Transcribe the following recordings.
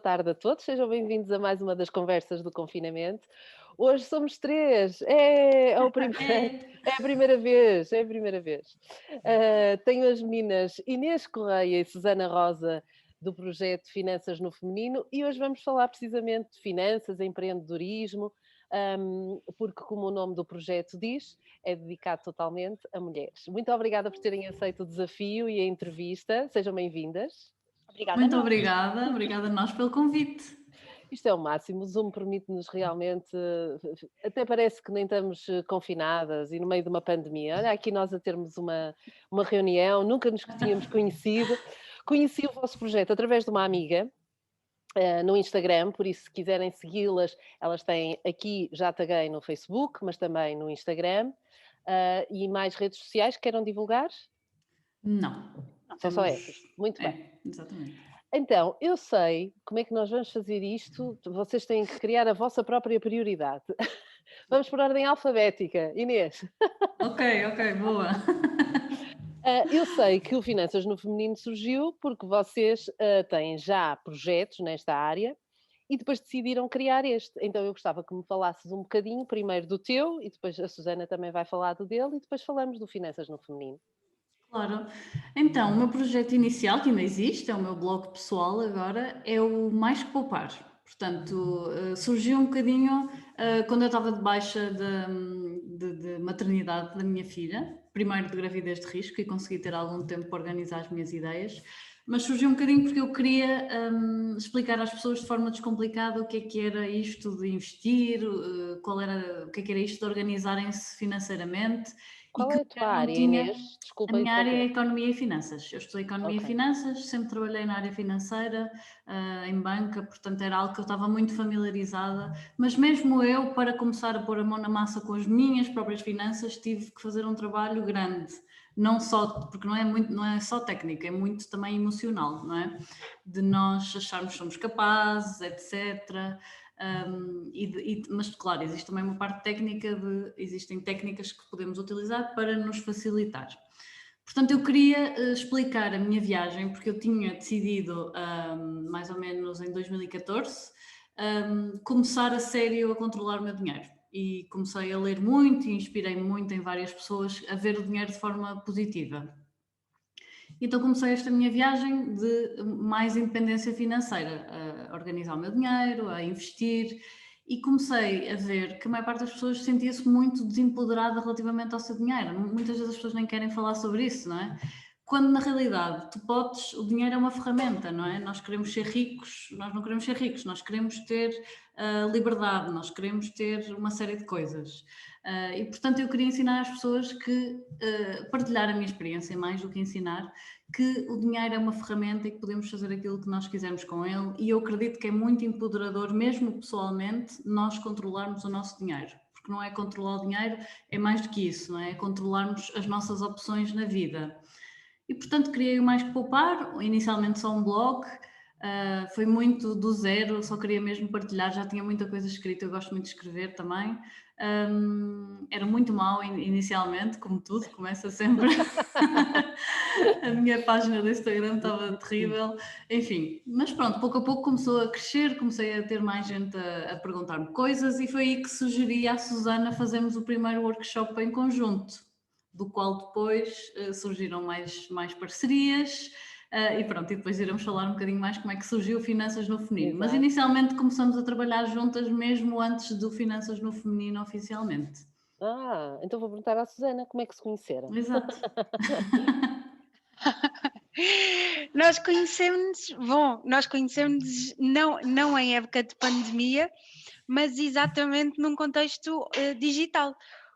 tarde a todos, sejam bem-vindos a mais uma das conversas do confinamento. Hoje somos três, é o primeiro, É. é a primeira vez, é a primeira vez. Tenho as meninas Inês Correia e Susana Rosa do projeto Finanças no Feminino e hoje vamos falar precisamente de finanças, empreendedorismo, porque como o nome do projeto diz, é dedicado totalmente a mulheres. Muito obrigada por terem aceito o desafio e a entrevista, sejam bem-vindas. Obrigada a Muito nós. obrigada a nós pelo convite. Isto é o máximo, o Zoom permite-nos realmente, até parece que nem estamos confinadas e no meio de uma pandemia. Olha, aqui nós a termos uma reunião, nunca nos tínhamos conhecido. Conheci o vosso projeto através de uma amiga, no Instagram, por isso se quiserem segui-las, elas têm aqui, já taguei no Facebook, mas também no Instagram, e mais redes sociais, queiram divulgar? Não, Não. São só temos. essas, muito bem. Exatamente. Então, eu sei como é que nós vamos fazer isto. Vocês têm que criar a vossa própria prioridade. Vamos por ordem alfabética. Inês. Ok, boa. Eu sei que o Finanças no Feminino surgiu porque vocês têm já projetos nesta área e depois decidiram criar este. Então eu gostava que me falasses um bocadinho, primeiro do teu, e depois a Susana também vai falar do dele, e depois falamos do Finanças no Feminino. Claro. Então, o meu projeto inicial, que ainda existe, é o meu blog pessoal agora, é o Mais que Poupar. Portanto, surgiu um bocadinho quando eu estava de baixa de maternidade da minha filha, primeiro de gravidez de risco, e consegui ter algum tempo para organizar as minhas ideias, mas surgiu um bocadinho porque eu queria explicar às pessoas de forma descomplicada o que era isto de investir, o que era isto de organizarem-se financeiramente, e Qual que é a a tua mulher não área, tinha. Inês? A Desculpa minha área é interromper. Economia e Finanças. Eu estudei Economia e Ok. Finanças, sempre trabalhei na área financeira, em banca, portanto era algo que eu estava muito familiarizada, mas mesmo eu, para começar a pôr a mão na massa com as minhas próprias finanças, tive que fazer um trabalho grande. Não só, porque não é só técnica, é muito também emocional, não é? De nós acharmos que somos capazes, etc. Mas claro, existe também uma parte técnica existem técnicas que podemos utilizar para nos facilitar. Portanto, eu queria explicar a minha viagem, porque eu tinha decidido, mais ou menos em 2014, começar a sério a controlar o meu dinheiro. E comecei a ler muito e inspirei-me muito em várias pessoas a ver o dinheiro de forma positiva. Então comecei esta minha viagem de mais independência financeira, a organizar o meu dinheiro, a investir, e comecei a ver que a maior parte das pessoas sentia-se muito desempoderada relativamente ao seu dinheiro. Muitas vezes as pessoas nem querem falar sobre isso, não é? Quando na realidade o dinheiro é uma ferramenta, não é? Nós queremos ser ricos, nós não queremos ser ricos, nós queremos ter liberdade, nós queremos ter uma série de coisas. E portanto eu queria ensinar às pessoas que, partilhar a minha experiência mais do que ensinar, que o dinheiro é uma ferramenta e que podemos fazer aquilo que nós quisermos com ele, e eu acredito que é muito empoderador, mesmo pessoalmente, nós controlarmos o nosso dinheiro, porque não é controlar o dinheiro, é mais do que isso, não é? É controlarmos as nossas opções na vida. E portanto criei o Mais que Poupar, inicialmente só um blog, foi muito do zero, só queria mesmo partilhar, já tinha muita coisa escrita, eu gosto muito de escrever também. Era muito mau inicialmente, como tudo, começa sempre. A minha página do Instagram estava terrível, enfim, mas pronto, pouco a pouco começou a crescer, comecei a ter mais gente a perguntar-me coisas, e foi aí que sugeri à Susana fazermos o primeiro workshop em conjunto, do qual depois surgiram mais parcerias. E pronto, e depois iremos falar um bocadinho mais como é que surgiu Finanças no Feminino. Mas Exato. inicialmente começamos a trabalhar juntas mesmo antes do Finanças no Feminino oficialmente. Então vou perguntar à Susana como é que se conheceram. Exato. Nós conhecemos não em época de pandemia, mas exatamente num contexto digital,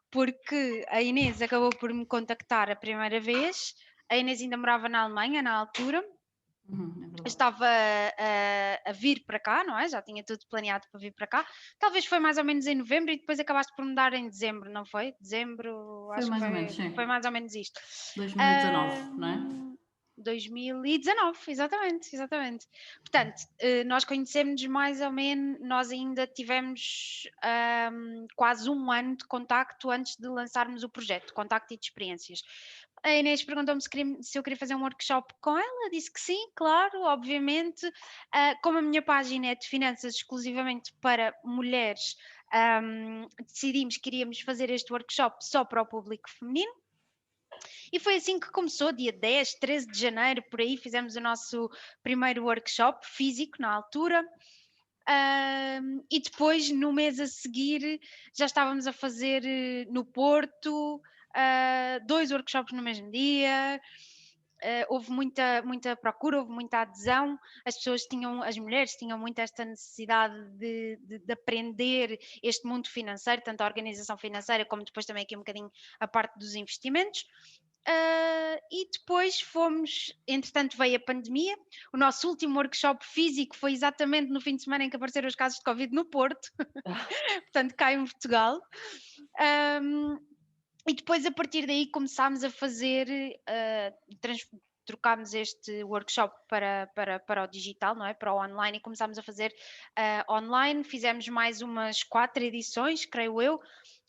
porque a Inês acabou por me contactar a primeira vez. A Inês ainda morava na Alemanha na altura, É verdade. estava a vir para cá, não é? Já tinha tudo planeado para vir para cá. Talvez foi mais ou menos em novembro e depois acabaste por mudar em dezembro, não foi? Dezembro, Foi acho que mais ou menos, sim. foi mais ou menos isto. 2019, não é? 2019, exatamente. Portanto, nós conhecemos mais ou menos, nós ainda tivemos quase um ano de contacto antes de lançarmos o projeto, de contacto e de experiências. A Inês perguntou-me se eu queria fazer um workshop com ela, disse que sim, claro, obviamente. Como a minha página é de finanças exclusivamente para mulheres, decidimos que iríamos fazer este workshop só para o público feminino. E foi assim que começou, dia 10, 13 de janeiro, por aí, fizemos o nosso primeiro workshop físico na altura. E depois, no mês a seguir, já estávamos a fazer no Porto, 2 workshops no mesmo dia. Houve muita procura, houve muita adesão, as mulheres tinham muito esta necessidade de aprender este mundo financeiro, tanto a organização financeira como depois também aqui um bocadinho a parte dos investimentos. E depois entretanto veio a pandemia, o nosso último workshop físico foi exatamente no fim de semana em que apareceram os casos de Covid no Porto, portanto cá em Portugal. E depois a partir daí começámos a fazer, trocámos este workshop para o digital, não é? Para o online, e começámos a fazer online, fizemos mais umas 4 edições, creio eu,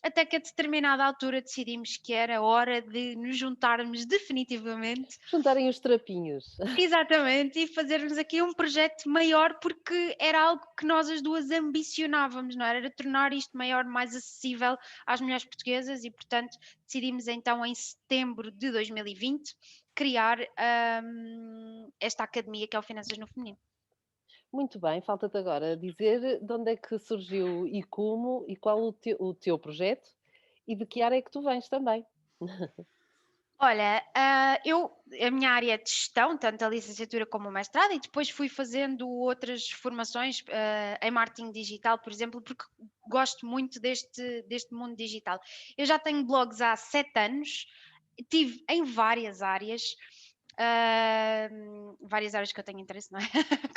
até que a determinada altura decidimos que era hora de nos juntarmos definitivamente. Juntarem os trapinhos. Exatamente, e fazermos aqui um projeto maior, porque era algo que nós as duas ambicionávamos, não era? Era tornar isto maior, mais acessível às mulheres portuguesas, e portanto decidimos então em setembro de 2020 criar esta academia que é o Finanças no Feminino. Muito bem, falta-te agora dizer de onde é que surgiu e como e qual o teu projeto e de que área é que tu vens também. Olha, a minha área é de gestão, tanto a licenciatura como o mestrado, e depois fui fazendo outras formações em marketing digital, por exemplo, porque gosto muito deste mundo digital. Eu já tenho blogs há 7 anos, tive em várias áreas que eu tenho interesse, não é?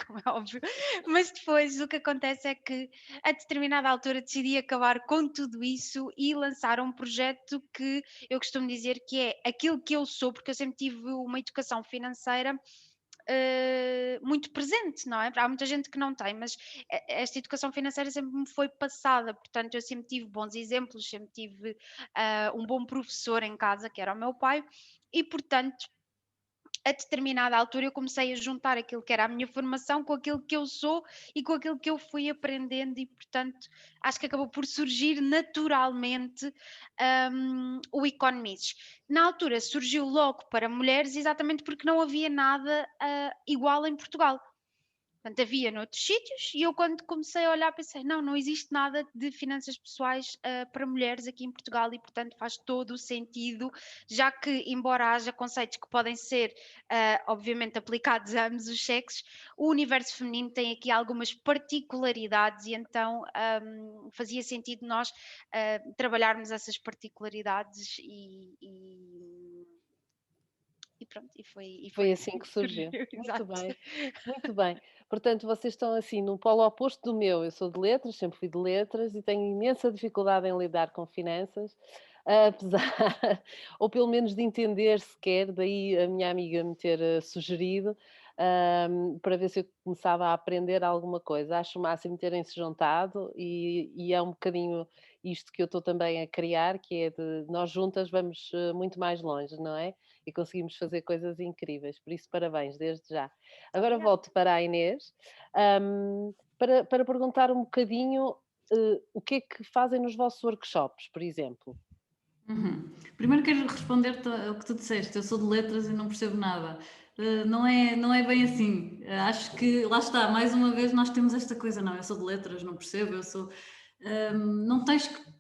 Como é óbvio, mas depois o que acontece é que a determinada altura decidi acabar com tudo isso e lançar um projeto que eu costumo dizer que é aquilo que eu sou, porque eu sempre tive uma educação financeira muito presente, não é? Há muita gente que não tem, mas esta educação financeira sempre me foi passada, portanto eu sempre tive bons exemplos, sempre tive um bom professor em casa, que era o meu pai, e portanto a determinada altura eu comecei a juntar aquilo que era a minha formação com aquilo que eu sou e com aquilo que eu fui aprendendo, e portanto acho que acabou por surgir naturalmente o Economics. Na altura surgiu logo para mulheres, exatamente porque não havia nada igual em Portugal. Portanto, havia noutros sítios, e eu, quando comecei a olhar, pensei: não existe nada de finanças pessoais para mulheres aqui em Portugal, e portanto faz todo o sentido, já que, embora haja conceitos que podem ser obviamente aplicados a ambos os sexos, o universo feminino tem aqui algumas particularidades, e então fazia sentido nós trabalharmos essas particularidades, e pronto, e foi Foi assim assim que que surgiu. surgiu. Muito Exato. bem, muito bem. Portanto, vocês estão assim no polo oposto do meu. Eu sou de letras, sempre fui de letras e tenho imensa dificuldade em lidar com finanças, apesar, ou pelo menos de entender sequer, daí a minha amiga me ter sugerido, para ver se eu começava a aprender alguma coisa. Acho o máximo terem-se juntado e é um bocadinho isto que eu estou também a criar, que é de nós juntas vamos muito mais longe, não é? E conseguimos fazer coisas incríveis. Por isso, parabéns, desde já. Agora Obrigada. volto para a Inês, para perguntar um bocadinho o que é que fazem nos vossos workshops, por exemplo. Primeiro quero responder-te ao que tu disseste. Eu sou de letras e não percebo nada. Não é bem assim. Acho que, lá está, mais uma vez nós temos esta coisa: não, eu sou de letras, não percebo, não tens que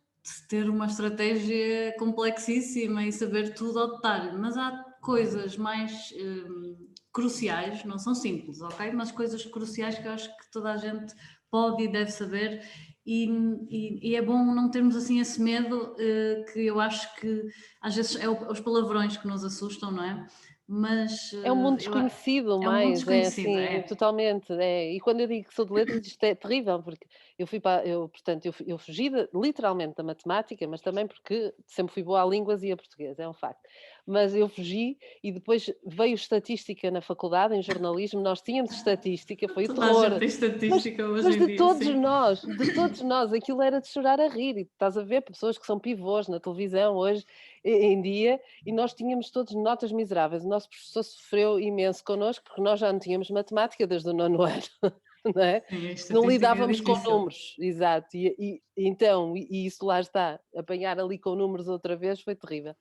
ter uma estratégia complexíssima e saber tudo ao detalhe, mas há coisas mais cruciais, não são simples, ok? Mas coisas cruciais que eu acho que toda a gente pode e deve saber. E é bom não termos assim esse medo, que eu acho que às vezes é os palavrões que nos assustam, não é? Mas É um mundo desconhecido é um mundo mais, é desconhecido, assim, é. totalmente, é. E quando eu digo que sou de letras, isto é terrível, porque portanto, eu fugi literalmente da matemática, mas também porque sempre fui boa a línguas e a português, é um facto. mas eu fugi e depois veio estatística na faculdade, em jornalismo, nós tínhamos estatística, foi o Toda a gente terror. tem Mas, estatística hoje mas em dia, sim. de todos nós, aquilo era de chorar a rir, e estás a ver pessoas que são pivôs na televisão hoje em dia, e nós tínhamos todos notas miseráveis. O nosso professor sofreu imenso connosco, porque nós já não tínhamos matemática desde o 9º ano, não é? Sim, a Não estatística é lidávamos com difícil. números, exato, então, isso lá está, apanhar ali com números outra vez foi terrível.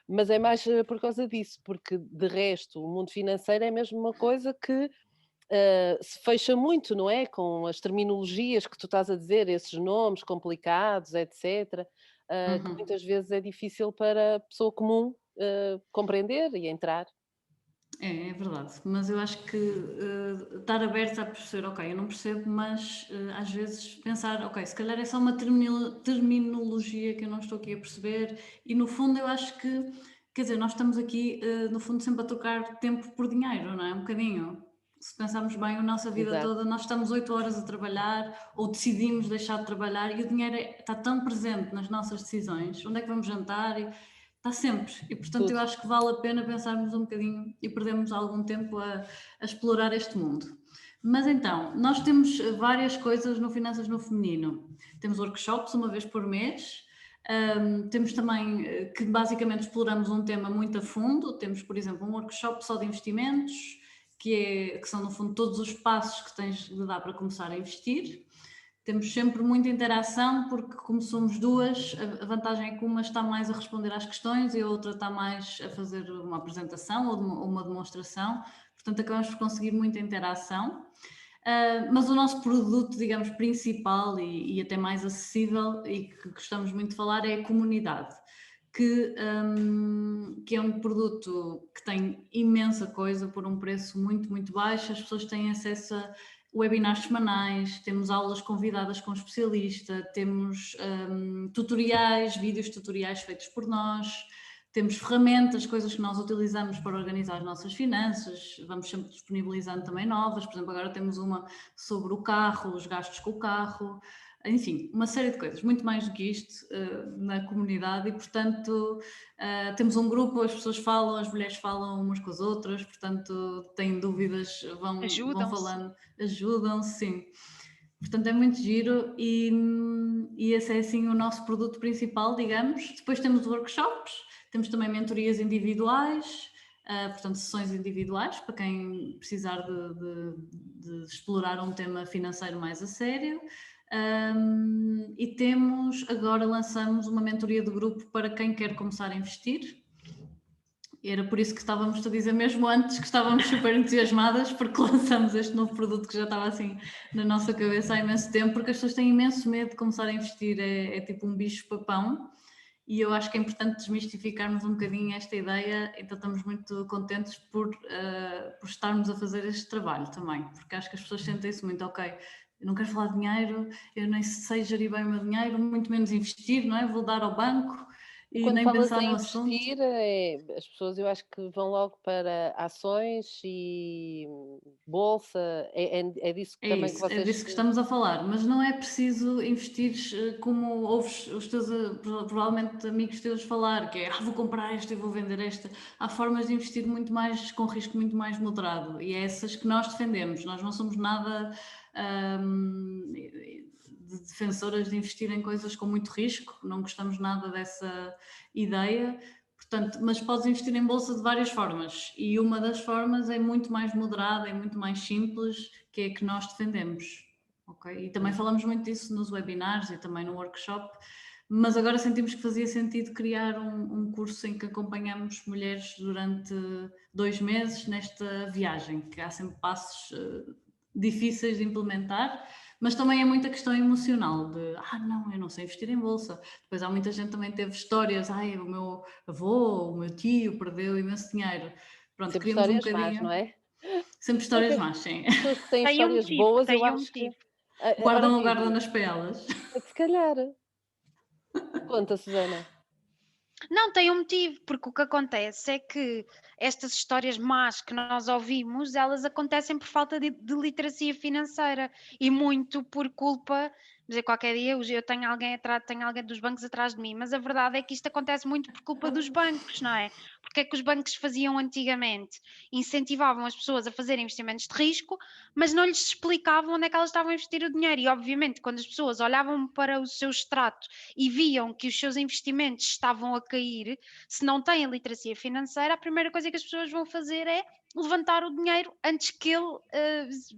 Mas é mais por causa disso, porque de resto o mundo financeiro é mesmo uma coisa que se fecha muito, não é? Com as terminologias que tu estás a dizer, esses nomes complicados, etc., que Uhum. muitas vezes é difícil para a pessoa comum compreender e entrar. É verdade, mas eu acho que estar aberto a perceber, ok, eu não percebo, mas às vezes pensar, ok, se calhar é só uma terminologia que eu não estou aqui a perceber, e no fundo eu acho que, quer dizer, nós estamos aqui no fundo sempre a trocar tempo por dinheiro, não é? Um bocadinho. Se pensarmos bem, a nossa vida Exato, toda, nós estamos 8 horas a trabalhar ou decidimos deixar de trabalhar e o dinheiro está tão presente nas nossas decisões. Onde é que vamos jantar? Está sempre, e portanto eu tudo. acho que vale a pena pensarmos um bocadinho e perdermos algum tempo a explorar este mundo. Mas então, nós temos várias coisas no Finanças no Feminino. Temos workshops uma vez por mês, temos também que basicamente exploramos um tema muito a fundo. Temos, por exemplo, um workshop só de investimentos, que são no fundo todos os passos que tens de dar para começar a investir. Temos sempre muita interação, porque como somos duas, a vantagem é que uma está mais a responder às questões e a outra está mais a fazer uma apresentação ou uma demonstração, portanto acabamos por conseguir muita interação. Mas o nosso produto, digamos, principal e até mais acessível e que gostamos muito de falar é a comunidade, que é um produto que tem imensa coisa por um preço muito, muito baixo. As pessoas têm acesso a webinars semanais, temos aulas convidadas com especialista, temos tutoriais, vídeos tutoriais feitos por nós, temos ferramentas, coisas que nós utilizamos para organizar as nossas finanças, vamos sempre disponibilizando também novas. Por exemplo, agora temos uma sobre o carro, os gastos com o carro, enfim, uma série de coisas, muito mais do que isto na comunidade, e portanto temos um grupo, as pessoas falam, as mulheres falam umas com as outras, portanto têm dúvidas, vão falando, ajudam-se, sim. Portanto é muito giro e esse é assim o nosso produto principal, digamos. Depois temos workshops, temos também mentorias individuais, portanto sessões individuais para quem precisar de explorar um tema financeiro mais a sério. E agora lançamos uma mentoria de grupo para quem quer começar a investir. Era por isso que estávamos a dizer mesmo antes que estávamos super entusiasmadas, porque lançamos este novo produto que já estava assim na nossa cabeça há imenso tempo, porque as pessoas têm imenso medo de começar a investir, é tipo um bicho-papão, e eu acho que é importante desmistificarmos um bocadinho esta ideia, então estamos muito contentes por estarmos a fazer este trabalho também, porque acho que as pessoas sentem-se muito, ok, eu não quero falar de dinheiro, eu nem sei gerir bem o meu dinheiro, muito menos investir, não é? Vou dar ao banco e Quando nem falas pensar em no assunto. investir, as pessoas eu acho que vão logo para ações e bolsa, é disso É também que isso, é vocês disso que estamos a falar, mas não é preciso investir como ouves os teus, provavelmente amigos teus falar, que é, vou comprar esta e vou vender esta. Há formas de investir muito mais, com risco muito mais moderado, e é essas que nós defendemos. Nós não somos nada de defensoras de investir em coisas com muito risco, não gostamos nada dessa ideia. Portanto, mas podes investir em bolsa de várias formas, e uma das formas é muito mais moderada, é muito mais simples, que é a que nós defendemos. Okay? E também falamos muito disso nos webinars e também no workshop, mas agora sentimos que fazia sentido criar um curso em que acompanhamos mulheres durante 2 meses nesta viagem, que há sempre passos difíceis de implementar, mas também é muita questão emocional de, não, eu não sei investir em bolsa. Depois há muita gente que também teve histórias, o meu avô, o meu tio perdeu imenso dinheiro. Pronto, sempre queríamos um histórias más, bocadinho, não é? sempre histórias más, sim. As pessoas que têm Tem um histórias motivo, boas, eu tem um acho que motivo. ora Guardam vive, nas pelas. se calhar. Conta, Susana. Não, tem um motivo, porque o que acontece é que estas histórias más que nós ouvimos, elas acontecem por falta de literacia financeira e muito por culpa dizer, qualquer dia eu tenho alguém atrás, tenho alguém dos bancos atrás de mim, mas a verdade é que isto acontece muito por culpa dos bancos, não é? Porque é que os bancos faziam antigamente? Incentivavam as pessoas a fazer investimentos de risco, mas não lhes explicavam onde é que elas estavam a investir o dinheiro. E obviamente, quando as pessoas olhavam para o seu extrato e viam que os seus investimentos estavam a cair, se não têm literacia financeira, a primeira coisa que as pessoas vão fazer é levantar o dinheiro antes que ele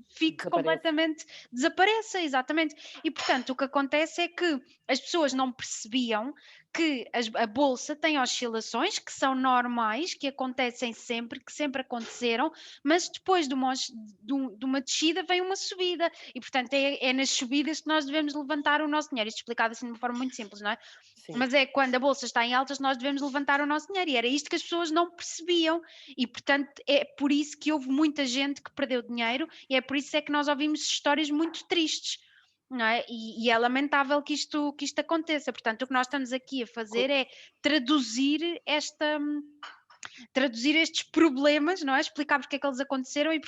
fique Desaparece. completamente desapareça, exatamente. E portanto o que acontece é que as pessoas não percebiam que a bolsa tem oscilações que são normais, que acontecem sempre, que sempre aconteceram, mas depois de uma descida vem uma subida e portanto é nas subidas que nós devemos levantar o nosso dinheiro. Isto explicado assim de uma forma muito simples, não é? Sim. Mas é quando a bolsa está em altas nós devemos levantar o nosso dinheiro e era isto que as pessoas não percebiam e portanto é por isso que houve muita gente que perdeu dinheiro e é por isso é que nós ouvimos histórias muito tristes, não é? E é lamentável que isto aconteça. Portanto, o que nós estamos aqui a fazer é traduzir estes problemas, não é? Explicar porque é que eles aconteceram e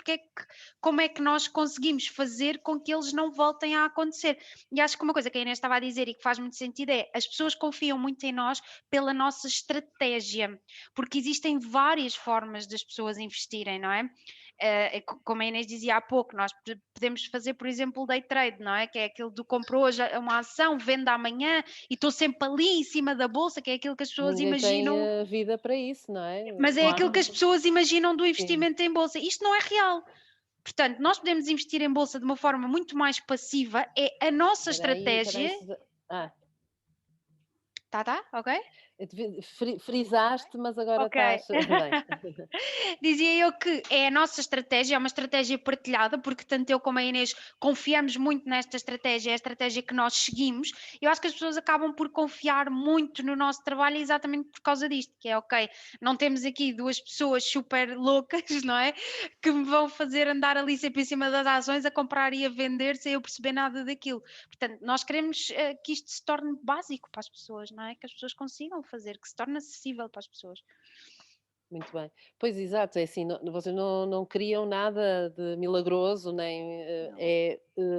como é que nós conseguimos fazer com que eles não voltem a acontecer. E acho que uma coisa que a Inês estava a dizer e que faz muito sentido é as pessoas confiam muito em nós pela nossa estratégia, porque existem várias formas das pessoas investirem, não é? Como a Inês dizia há pouco, nós podemos fazer, por exemplo, o day trade, não é? Que é aquilo do compro hoje uma ação, vende amanhã e estou sempre ali em cima da bolsa, que é aquilo que as pessoas Ninguém imaginam. tem vida para isso, não é? Mas é aquilo Claro. que as pessoas imaginam do investimento em bolsa. Isto não é real. Portanto, nós podemos investir em bolsa de uma forma muito mais passiva. É a nossa estratégia. Tá, ok? Frisaste, mas agora Ok. estás bem. Dizia eu que é a nossa estratégia, é uma estratégia partilhada, porque tanto eu como a Inês confiamos muito nesta estratégia, é a estratégia que nós seguimos. Eu acho que as pessoas acabam por confiar muito no nosso trabalho exatamente por causa disto, que é ok, não temos aqui duas pessoas super loucas, não é? Que me vão fazer andar ali sempre em cima das ações a comprar e a vender sem eu perceber nada daquilo. Portanto, nós queremos que isto se torne básico para as pessoas, não é? Que as pessoas consigam fazer, que se torne acessível para as pessoas. Muito bem. Pois, exato, é assim, vocês não criam nada de milagroso, nem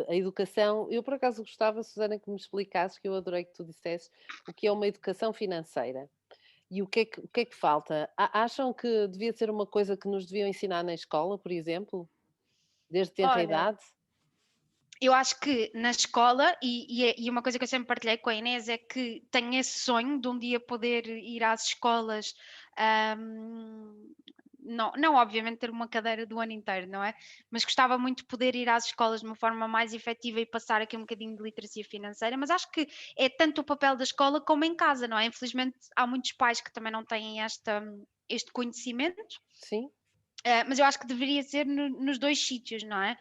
a educação. Eu, por acaso, gostava, Susana, que me explicasses, que eu adorei que tu dissesses, o que é uma educação financeira e o que é que falta. Acham que devia ser uma coisa que nos deviam ensinar na escola, por exemplo, desde tenra Olha, idade? eu acho que na escola, e uma coisa que eu sempre partilhei com a Inês é que tenho esse sonho de um dia poder ir às escolas, não obviamente ter uma cadeira do ano inteiro, não é? Mas gostava muito de poder ir às escolas de uma forma mais efetiva e passar aqui um bocadinho de literacia financeira, mas acho que é tanto o papel da escola como em casa, não é? Infelizmente há muitos pais que também não têm este conhecimento, Sim, mas eu acho que deveria ser nos dois sítios, não é?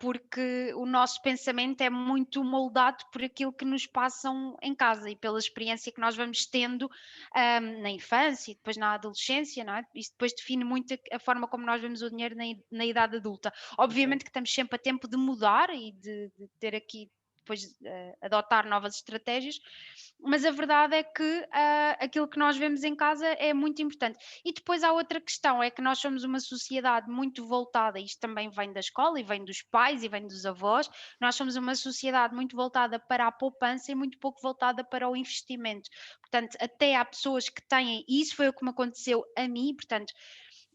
Porque o nosso pensamento é muito moldado por aquilo que nos passam em casa e pela experiência que nós vamos tendo na infância e depois na adolescência, não é? Isso depois define muito a forma como nós vemos o dinheiro na idade adulta. Obviamente que estamos sempre a tempo de mudar e de ter aqui depois adotar novas estratégias, mas a verdade é que aquilo que nós vemos em casa é muito importante. E depois há outra questão, é que nós somos uma sociedade muito voltada, isto também vem da escola e vem dos pais e vem dos avós, nós somos uma sociedade muito voltada para a poupança e muito pouco voltada para o investimento. Portanto, até há pessoas que têm, e isso foi o que me aconteceu a mim, portanto,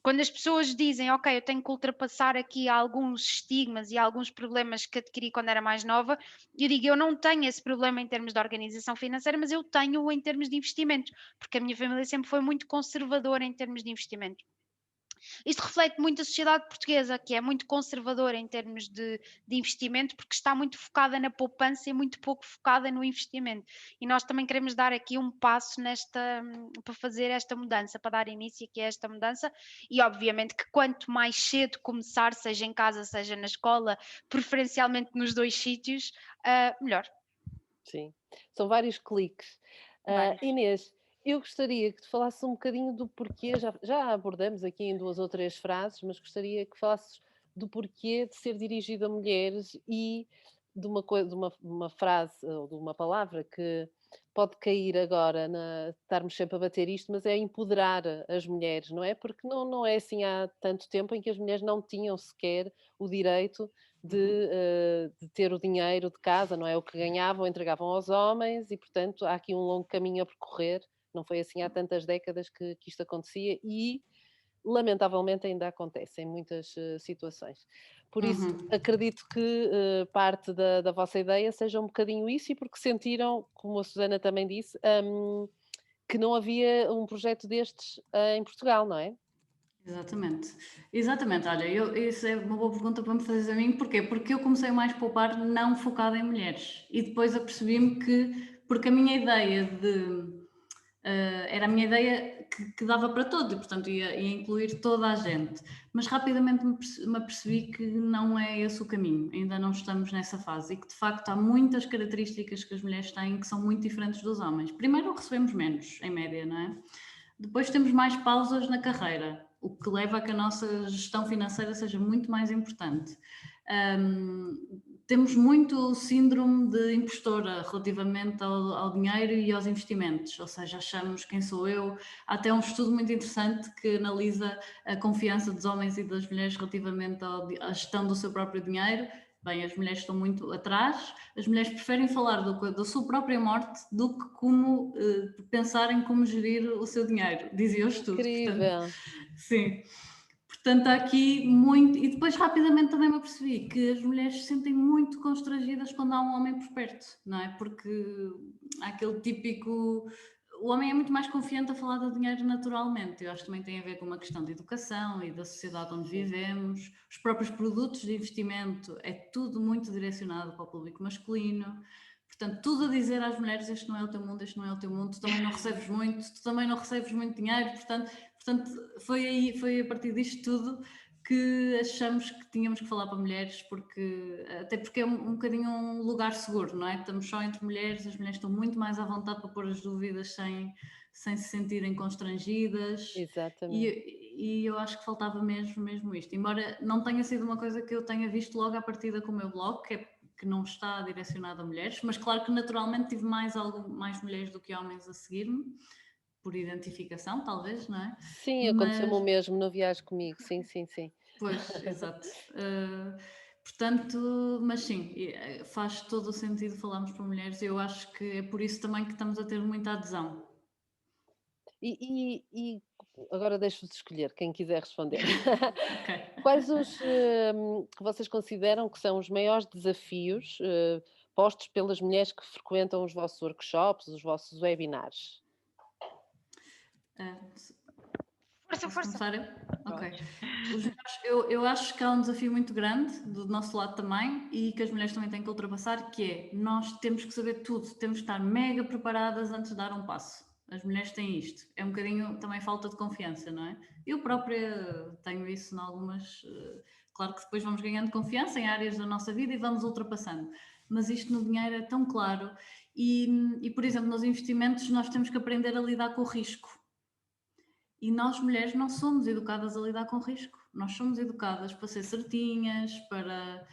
quando as pessoas dizem, ok, eu tenho que ultrapassar aqui alguns estigmas e alguns problemas que adquiri quando era mais nova, eu digo, eu não tenho esse problema em termos de organização financeira, mas eu tenho em termos de investimento, porque a minha família sempre foi muito conservadora em termos de investimento. Isto reflete muito a sociedade portuguesa, que é muito conservadora em termos de investimento, porque está muito focada na poupança e muito pouco focada no investimento. E nós também queremos dar aqui um passo para fazer esta mudança, para dar início aqui a esta mudança. E obviamente que quanto mais cedo começar, seja em casa, seja na escola, preferencialmente nos dois sítios, melhor. sim. São vários cliques. Vários. Inês, eu gostaria que te falasses um bocadinho do porquê, já abordamos aqui em 2 ou 3 frases, mas gostaria que falasses do porquê de ser dirigido a mulheres e de uma frase ou de uma palavra que pode cair agora estarmos sempre a bater isto, mas é empoderar as mulheres, não é? Porque não é assim há tanto tempo em que as mulheres não tinham sequer o direito de ter o dinheiro de casa, não é? O que ganhavam, entregavam aos homens e, portanto, há aqui um longo caminho a percorrer. Não foi assim há tantas décadas que isto acontecia e, lamentavelmente, ainda acontece em muitas situações. Por isso, Uhum. acredito que parte da vossa ideia seja um bocadinho isso e porque sentiram, como a Susana também disse, que não havia um projeto destes em Portugal, não é? Exatamente, exatamente. Olha, isso é uma boa pergunta para me fazer a mim, porquê? Porque eu comecei mais a poupar não focada em mulheres e depois apercebi-me que, porque a minha ideia era a minha ideia que dava para todos e, portanto, ia incluir toda a gente. Mas rapidamente me apercebi que não é esse o caminho, ainda não estamos nessa fase e que, de facto, há muitas características que as mulheres têm que são muito diferentes dos homens. Primeiro, recebemos menos, em média, não é? Depois temos mais pausas na carreira, o que leva a que a nossa gestão financeira seja muito mais importante. Temos muito síndrome de impostora relativamente ao dinheiro e aos investimentos, ou seja, achamos quem sou eu. Há até um estudo muito interessante que analisa a confiança dos homens e das mulheres relativamente à gestão do seu próprio dinheiro. Bem, as mulheres estão muito atrás, as mulheres preferem falar da sua própria morte do que como pensar em como gerir o seu dinheiro, dizia o estudo. Portanto, Incrível! sim. Portanto, há aqui muito. E depois, rapidamente, também me apercebi que as mulheres se sentem muito constrangidas quando há um homem por perto, não é? Porque há aquele típico. O homem é muito mais confiante a falar do dinheiro naturalmente. Eu acho que também tem a ver com uma questão de educação e da sociedade onde vivemos. Os próprios produtos de investimento é tudo muito direcionado para o público masculino. Portanto, tudo a dizer às mulheres: este não é o teu mundo, este não é o teu mundo, tu também não recebes muito, tu também não recebes muito dinheiro. Portanto, foi a partir disto tudo que achamos que tínhamos que falar para mulheres, até porque é um bocadinho um lugar seguro, não é? Estamos só entre mulheres, as mulheres estão muito mais à vontade para pôr as dúvidas sem se sentirem constrangidas. Exatamente. E eu acho que faltava mesmo isto. Embora não tenha sido uma coisa que eu tenha visto logo à partida com o meu blog, que não está direcionado a mulheres, mas claro que naturalmente tive mais mulheres do que homens a seguir-me, por identificação, talvez, não é? Sim, aconteceu-me o Mas, mesmo no Viagem Comigo, sim, sim, sim. pois, exato. Portanto, mas sim, faz todo o sentido falarmos para mulheres e eu acho que é por isso também que estamos a ter muita adesão. E agora deixo-vos escolher, quem quiser responder. Ok. Quais os que vocês consideram que são os maiores desafios postos pelas mulheres que frequentam os vossos workshops, os vossos webinars? Força, Posso força. começar eu? Ok. Eu acho que há um desafio muito grande do nosso lado também e que as mulheres também têm que ultrapassar, que é nós temos que saber tudo, temos que estar mega preparadas antes de dar um passo. As mulheres têm isto. É um bocadinho também falta de confiança, não é? Eu própria tenho isso em algumas. Claro que depois vamos ganhando confiança em áreas da nossa vida e vamos ultrapassando. Mas isto no dinheiro é tão claro. E, por exemplo, nos investimentos nós temos que aprender a lidar com o risco. E nós, mulheres, não somos educadas a lidar com risco. Nós somos educadas para ser certinhas, para.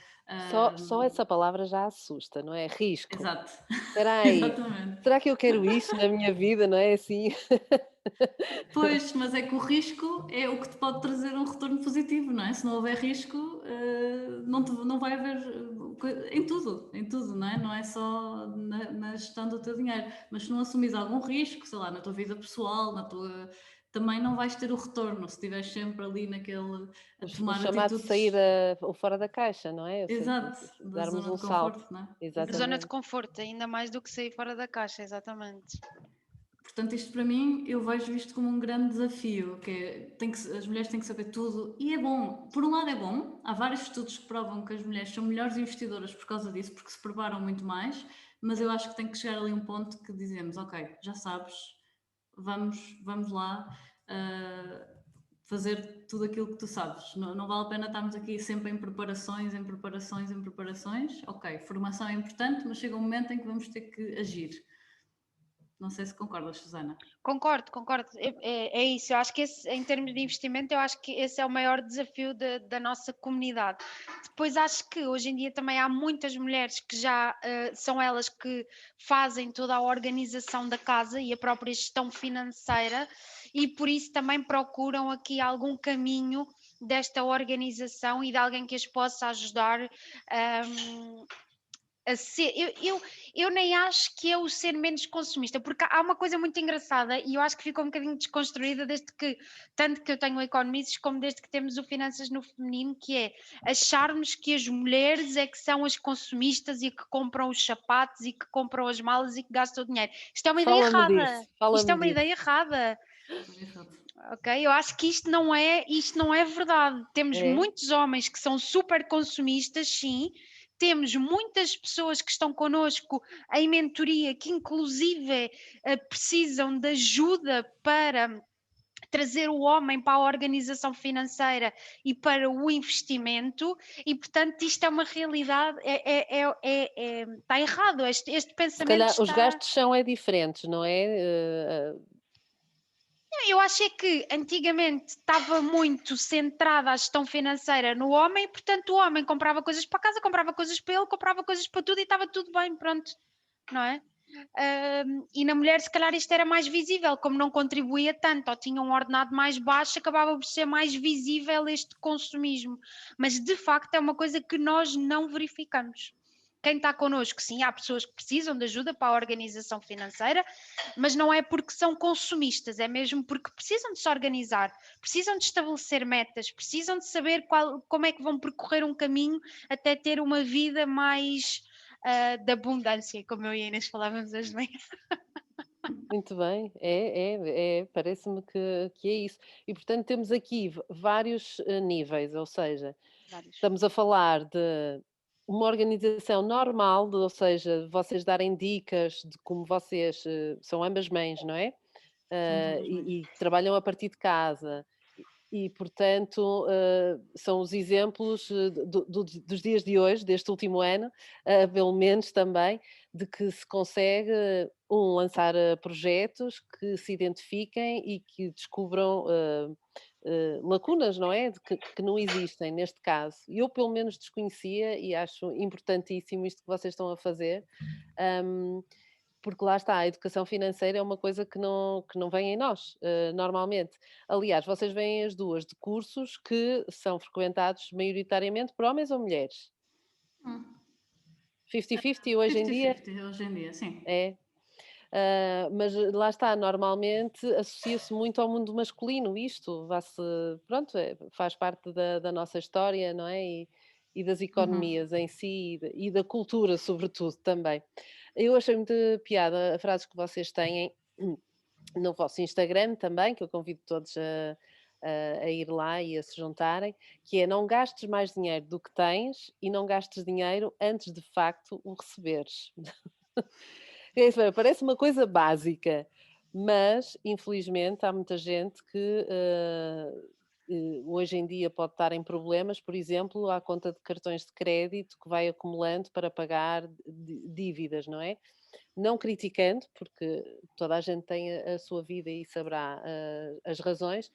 Só essa palavra já assusta, não é? Risco. Exato, Espera aí, exatamente. será que eu quero isso na minha vida, não é assim? Pois, mas é que o risco é o que te pode trazer um retorno positivo, não é? Se não houver risco, não vai haver em tudo, não é? Não é só na gestão do teu dinheiro. Mas se não assumires algum risco, sei lá, na tua vida pessoal, também não vais ter o retorno se estiveres sempre ali naquele a O tomar chamado atitudes. sair ou fora da caixa, não é? Exato, da Darmos zona um de salto. conforto, não é? Zona de Exatamente. conforto, ainda mais do que sair fora da caixa, exatamente. Portanto, isto para mim, eu vejo isto como um grande desafio, as mulheres têm que saber tudo, e é bom, por um lado é bom, há vários estudos que provam que as mulheres são melhores investidoras por causa disso, porque se preparam muito mais, mas eu acho que tem que chegar ali um ponto que dizemos, ok, já sabes, vamos lá fazer tudo aquilo que tu sabes, não vale a pena estarmos aqui sempre em preparações, ok, formação é importante, mas chega um momento em que vamos ter que agir. Não sei se concordas, Susana. Concordo. É isso. Eu acho que em termos de investimento, eu acho que esse é o maior desafio da nossa comunidade. Depois acho que hoje em dia também há muitas mulheres que já são elas que fazem toda a organização da casa e a própria gestão financeira e por isso também procuram aqui algum caminho desta organização e de alguém que as possa ajudar a ser. Eu nem acho que é o ser menos consumista, porque há uma coisa muito engraçada e eu acho que ficou um bocadinho desconstruída desde que, tanto que eu tenho o Economics como desde que temos o Finanças no Feminino, que é acharmos que as mulheres é que são as consumistas e que compram os sapatos e que compram as malas e que gastam o dinheiro. Isto é uma ideia Fala-me errada. disso, Isto é fala-me uma disso. ideia errada. Ok? Eu acho que isto não é verdade. Temos muitos homens que são super consumistas, sim. Temos muitas pessoas que estão connosco em mentoria que inclusive precisam de ajuda para trazer o homem para a organização financeira e para o investimento, e portanto isto é uma realidade, está errado, este Se pensamento calhar os está... gastos são diferentes, não é? Eu acho que antigamente estava muito centrada a gestão financeira no homem, portanto o homem comprava coisas para casa, comprava coisas para ele, comprava coisas para tudo e estava tudo bem, pronto, não é? E na mulher se calhar isto era mais visível, como não contribuía tanto ou tinha um ordenado mais baixo, acabava por ser mais visível este consumismo, mas de facto é uma coisa que nós não verificamos. Quem está connosco, sim, há pessoas que precisam de ajuda para a organização financeira, mas não é porque são consumistas, é mesmo porque precisam de se organizar, precisam de estabelecer metas, precisam de saber como é que vão percorrer um caminho até ter uma vida mais de abundância, como eu e a Inês falávamos hoje de manhã. Muito bem, parece-me que é isso. E portanto temos aqui vários níveis, ou seja, estamos a falar de uma organização normal, ou seja, vocês darem dicas de como vocês são ambas mães, não é? E trabalham a partir de casa. E, portanto, são os exemplos dos dias de hoje, deste último ano, pelo menos também, de que se consegue, lançar projetos que se identifiquem e que descubram lacunas, não é? Que não existem neste caso. Eu, pelo menos, desconhecia e acho importantíssimo isto que vocês estão a fazer. hum, Porque lá está, a educação financeira é uma coisa que não vem em nós, normalmente. Aliás, vocês veem as duas de cursos que são frequentados maioritariamente por homens ou mulheres? 50-50 hoje em dia? 50-50 hoje em dia, sim. É. Mas lá está, normalmente associa-se muito ao mundo masculino isto, pronto, faz parte da nossa história, não é? E das economias em si e da cultura, sobretudo, também. Eu achei muito piada a frases que vocês têm no vosso Instagram também, que eu convido todos a ir lá e a se juntarem, que é: não gastes mais dinheiro do que tens e não gastes dinheiro antes de facto o receberes. É isso, parece uma coisa básica, mas infelizmente há muita gente que hoje em dia pode estar em problemas, por exemplo, à conta de cartões de crédito que vai acumulando para pagar dívidas, não é? Não criticando, porque toda a gente tem a sua vida e saberá as razões,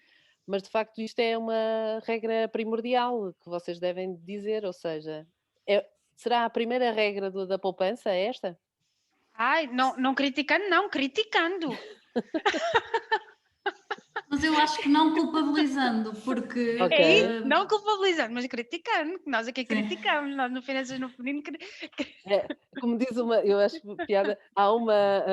mas de facto isto é uma regra primordial que vocês devem dizer, ou seja, será a primeira regra da poupança esta? Ai, não criticando, não, criticando. Mas eu acho que não culpabilizando, porque... Ok. É isso, não culpabilizando, mas criticando, que nós aqui Sim. criticamos, nós no Finanças no Feminino. Como diz eu acho piada, há uma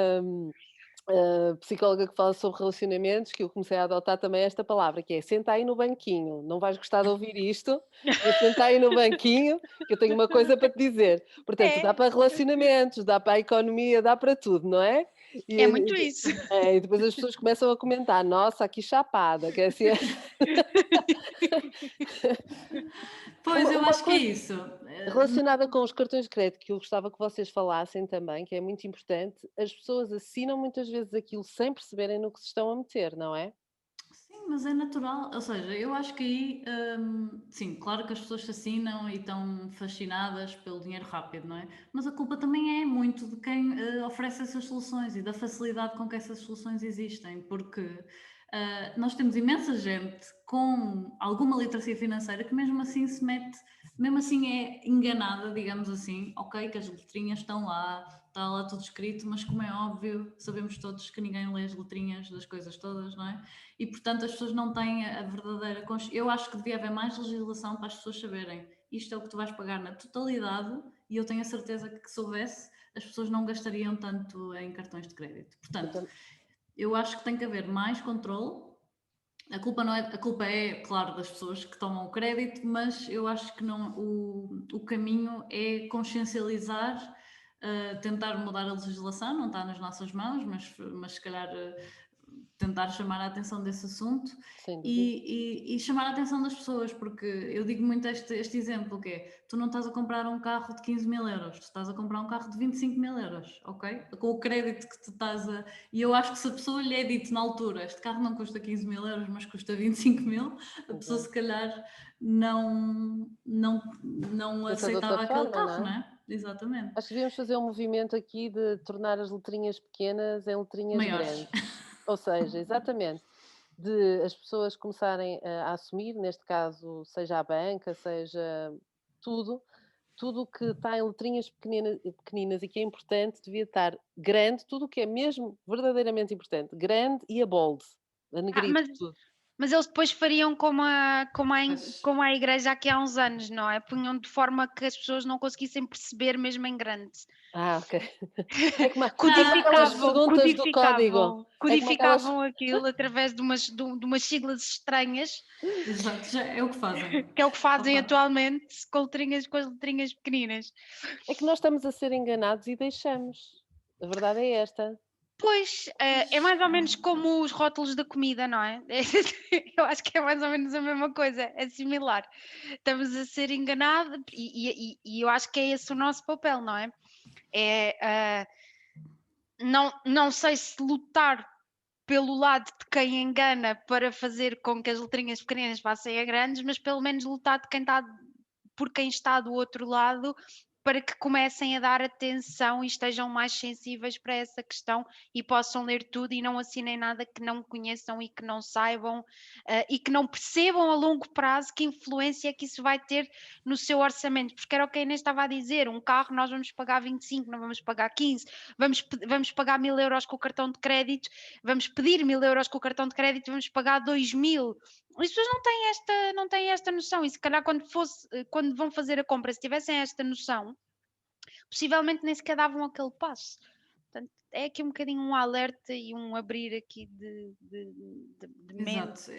psicóloga que fala sobre relacionamentos, que eu comecei a adotar também esta palavra, que é: senta aí no banquinho, não vais gostar de ouvir isto, mas senta aí no banquinho, que eu tenho uma coisa para te dizer. Portanto, dá É, para relacionamentos, dá para a economia, dá para tudo, não é? é muito isso. E depois as pessoas começam a comentar: nossa, aqui chapada, que é assim. Pois, eu Uma acho que é coisa isso. relacionada com os cartões de crédito, que eu gostava que vocês falassem também, que é muito importante: as pessoas assinam muitas vezes aquilo sem perceberem no que se estão a meter, não é? Sim, mas é natural. Ou seja, eu acho que aí, sim, claro que as pessoas se assinam e estão fascinadas pelo dinheiro rápido, não é? Mas a culpa também é muito de quem oferece essas soluções e da facilidade com que essas soluções existem, porque nós temos imensa gente com alguma literacia financeira que mesmo assim se mete mesmo assim é enganada, digamos assim, ok, que as letrinhas estão lá, está lá tudo escrito, mas como é óbvio, sabemos todos que ninguém lê as letrinhas das coisas todas, não é? E portanto as pessoas não têm a verdadeira consciência. Eu acho que devia haver mais legislação para as pessoas saberem isto é o que tu vais pagar na totalidade, e eu tenho a certeza que se soubesse, as pessoas não gastariam tanto em cartões de crédito. Portanto, eu acho que tem que haver mais controle. A culpa é, claro, das pessoas que tomam o crédito, mas eu acho que não, o caminho é consciencializar, tentar mudar a legislação, não está nas nossas mãos, mas se calhar tentar chamar a atenção desse assunto e chamar a atenção das pessoas, porque eu digo muito este exemplo, que é, tu não estás a comprar um carro de 15 mil euros, tu estás a comprar um carro de 25 mil euros, ok? Com o crédito que tu estás a... E eu acho que se a pessoa lhe é dito na altura, este carro não custa 15 mil euros, mas custa 25 mil, a pessoa se calhar não aceitava aquele carro, não é? Exatamente. Acho que devíamos fazer um movimento aqui de tornar as letrinhas pequenas em letrinhas maiores. Grandes. Ou seja, exatamente, de as pessoas começarem a assumir, neste caso, seja a banca, seja tudo o que está em letrinhas pequeninas e que é importante, devia estar grande, tudo o que é mesmo verdadeiramente importante, grande e a bold, a negrito, tudo. Mas eles depois fariam como a igreja aqui há uns anos, não é? Punham de forma que as pessoas não conseguissem perceber mesmo em grande. Ok. Codificavam aquilo através de umas siglas estranhas. Exato, já é o que fazem. Que é o que fazem atualmente com as letrinhas pequeninas. É que nós estamos a ser enganados e deixamos. A verdade é esta. Pois, é mais ou menos como os rótulos da comida, não é? Eu acho que é mais ou menos a mesma coisa, é similar. Estamos a ser enganados e eu acho que é esse o nosso papel, não é? Não sei se lutar pelo lado de quem engana para fazer com que as letrinhas pequeninas passem a grandes, mas pelo menos lutar por quem está do outro lado, para que comecem a dar atenção e estejam mais sensíveis para essa questão e possam ler tudo e não assinem nada que não conheçam e que não saibam e que não percebam a longo prazo que influência é que isso vai ter no seu orçamento, porque era o que a Inês estava a dizer, um carro nós vamos pagar 25, não vamos pagar 15, vamos pagar 1000 euros com o cartão de crédito, vamos pedir 1000 euros com o cartão de crédito, vamos pagar 2000. As pessoas não têm esta noção, e se calhar quando vão fazer a compra, se tivessem esta noção, possivelmente nem sequer davam aquele passo. Portanto, é aqui um bocadinho um alerta e um abrir aqui de mentes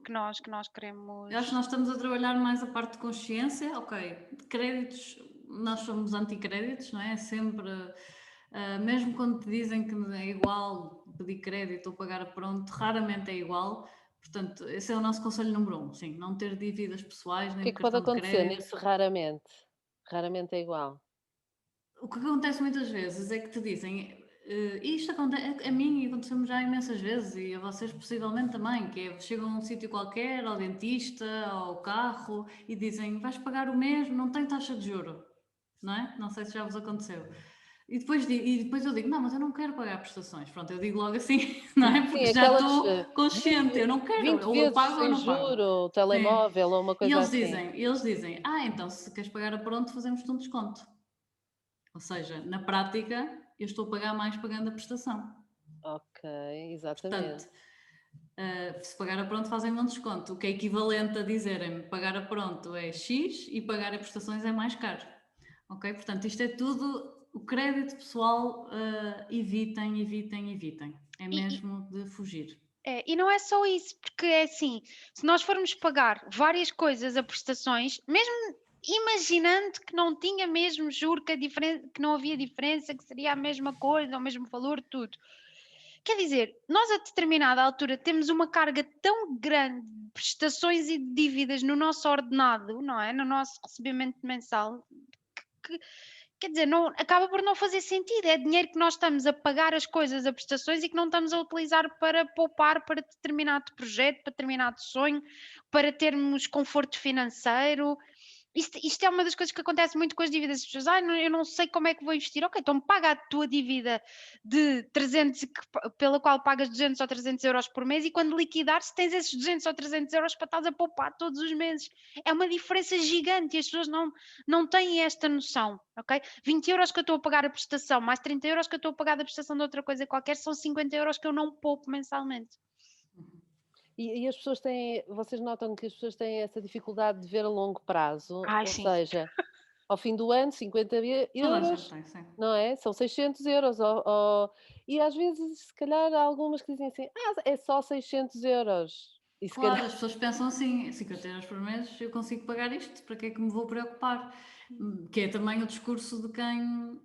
que nós queremos. Eu acho que nós estamos a trabalhar mais a parte de consciência, ok, de créditos, nós somos anticréditos, não é? Sempre, mesmo quando te dizem que é igual pedir crédito ou pagar a pronto, raramente é igual. Portanto, esse é o nosso conselho número 1, sim, não ter dívidas pessoais, nem o que é que pode acontecer nesse raramente? Raramente é igual. O que acontece muitas vezes é que te dizem, isto acontece a mim e aconteceu-me já imensas vezes e a vocês possivelmente também, que é, chegam a um sítio qualquer, ao dentista, ao carro e dizem, vais pagar o mesmo, não tem taxa de juro, não é? Não sei se já vos aconteceu. E depois eu digo, não, mas eu não quero pagar prestações. Pronto, eu digo logo assim, não é? Porque sim, já estou consciente, eu não quero, ou eu pago ou não pago. Juro, telemóvel ou uma coisa e eles dizem, então se queres pagar a pronto, fazemos-te um desconto. Ou seja, na prática, eu estou a pagar mais pagando a prestação. Ok, exatamente. Portanto, se pagar a pronto fazem-me um desconto, o que é equivalente a dizerem-me pagar a pronto é X e pagar a prestações é mais caro. Ok? Portanto, isto é tudo... O crédito pessoal, evitem. É mesmo de fugir. E não é só isso, porque é assim, se nós formos pagar várias coisas a prestações, mesmo imaginando que não tinha mesmo juro, que não havia diferença, que seria a mesma coisa, o mesmo valor, tudo. Quer dizer, nós a determinada altura temos uma carga tão grande de prestações e de dívidas no nosso ordenado, não é? No nosso recebimento mensal, que quer dizer, acaba por não fazer sentido. É dinheiro que nós estamos a pagar as coisas, a prestações, e que não estamos a utilizar para poupar para determinado projeto, para determinado sonho, para termos conforto financeiro. Isto é uma das coisas que acontece muito com as dívidas. As pessoas, eu não sei como é que vou investir. Ok, então paga a tua dívida de 300, pela qual pagas 200 ou 300 euros por mês, e quando liquidares tens esses 200 ou 300 euros para estás a poupar todos os meses. É uma diferença gigante e as pessoas não têm esta noção, ok? 20 euros que eu estou a pagar a prestação, mais 30 euros que eu estou a pagar a prestação de outra coisa qualquer, são 50 euros que eu não poupo mensalmente. E as pessoas vocês notam que as pessoas têm essa dificuldade de ver a longo prazo, Ai, ou sim. seja, ao fim do ano 50 Toda a gente euros, tem, sim. não é? São 600 euros, e às vezes, se calhar, há algumas que dizem assim: é só 600 euros. E se Claro, calhar, as pessoas pensam assim, 50 euros por mês, eu consigo pagar isto, para que é que me vou preocupar? Que é também o discurso de quem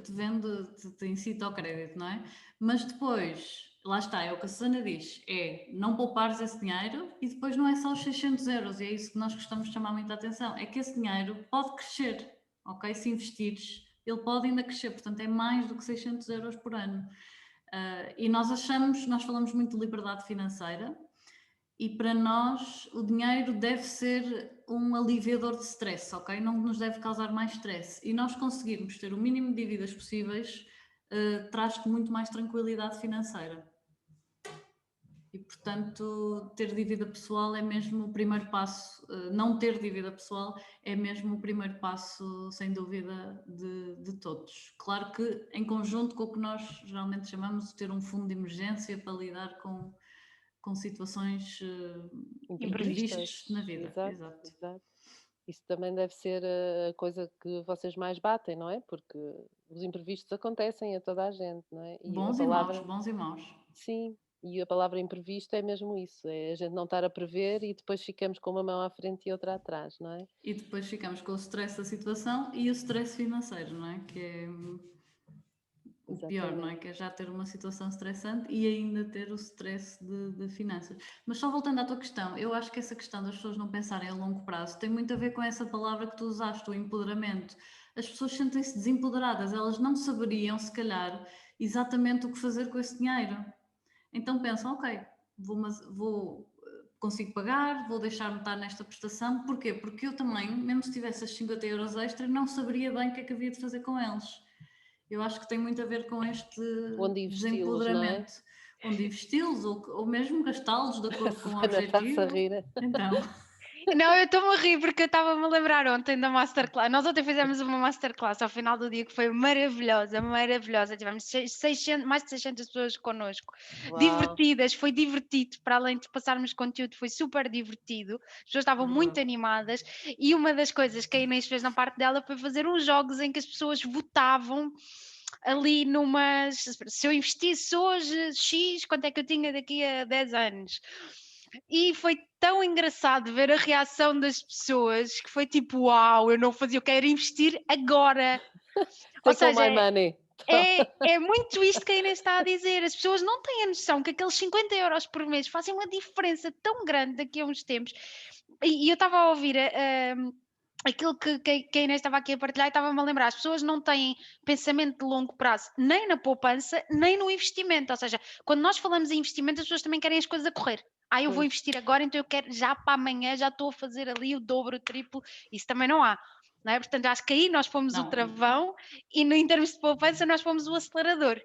te vende, te incita ao crédito, não é? Mas depois, lá está, é o que a Susana diz, é não poupares esse dinheiro e depois não é só os 600 euros, e é isso que nós gostamos de chamar muita atenção, é que esse dinheiro pode crescer, ok? Se investires, ele pode ainda crescer, portanto é mais do que 600 euros por ano. E nós falamos muito de liberdade financeira, e para nós o dinheiro deve ser um aliviador de stress, ok? Não nos deve causar mais stress. E nós conseguirmos ter o mínimo de dívidas possíveis traz-te muito mais tranquilidade financeira. E, portanto, ter dívida pessoal é mesmo o primeiro passo. Não ter dívida pessoal é mesmo o primeiro passo, sem dúvida, de todos. Claro que em conjunto com o que nós geralmente chamamos de ter um fundo de emergência para lidar com situações imprevistas na vida. exato, Exato. exato. Isso também deve ser a coisa que vocês mais batem, não é? Porque os imprevistos acontecem a toda a gente, não é? E a Bons e maus, palavra, bons e maus. sim, e a palavra imprevisto é mesmo isso, é a gente não estar a prever e depois ficamos com uma mão à frente e outra atrás, não é? E depois ficamos com o stress da situação e o stress financeiro, não é? Que é o pior, não é? Exatamente. Que é já ter uma situação estressante e ainda ter o stress de finanças. Mas só voltando à tua questão, eu acho que essa questão das pessoas não pensarem a longo prazo tem muito a ver com essa palavra que tu usaste, o empoderamento. As pessoas sentem-se desempoderadas, elas não saberiam, se calhar, exatamente o que fazer com esse dinheiro. Então pensam, ok, consigo pagar, vou deixar-me estar nesta prestação. Porquê? Porque eu também, mesmo se tivesse esses 50 euros extra, não saberia bem o que é que havia de fazer com eles. Eu acho que tem muito a ver com este Onde investi-los, não é? desempoderamento. Onde investi-los ou mesmo gastá-los de A acordo com o Susana está-se a objetivo. rir. Então, Não, eu estou-me a rir porque eu estava-me a lembrar ontem da Masterclass. Nós ontem fizemos uma Masterclass ao final do dia que foi maravilhosa, maravilhosa. Tivemos 600, mais de 600 pessoas connosco, Uau! divertidas, foi divertido, para além de passarmos conteúdo, foi super divertido. As pessoas estavam muito verdade. animadas e uma das coisas que a Inês fez na parte dela foi fazer uns jogos em que as pessoas votavam ali numas. Se eu investisse hoje X, quanto é que eu tinha daqui a 10 anos? E foi tão engraçado ver a reação das pessoas que foi tipo, uau, eu não fazia, eu quero investir agora. Ou Take all seja, my money. é muito isto que a Inês está a dizer. As pessoas não têm a noção que aqueles 50 euros por mês fazem uma diferença tão grande daqui a uns tempos. E eu estava a ouvir aquilo que a Inês estava aqui a partilhar e estava-me a lembrar. As pessoas não têm pensamento de longo prazo, nem na poupança, nem no investimento. Ou seja, quando nós falamos em investimento, as pessoas também querem as coisas a correr. Eu vou Pois. investir agora, então eu quero já para amanhã, já estou a fazer ali o dobro, o triplo. Isso também não há. Não é? Portanto, acho que aí nós fomos o Não, travão e em termos de poupança nós fomos o acelerador.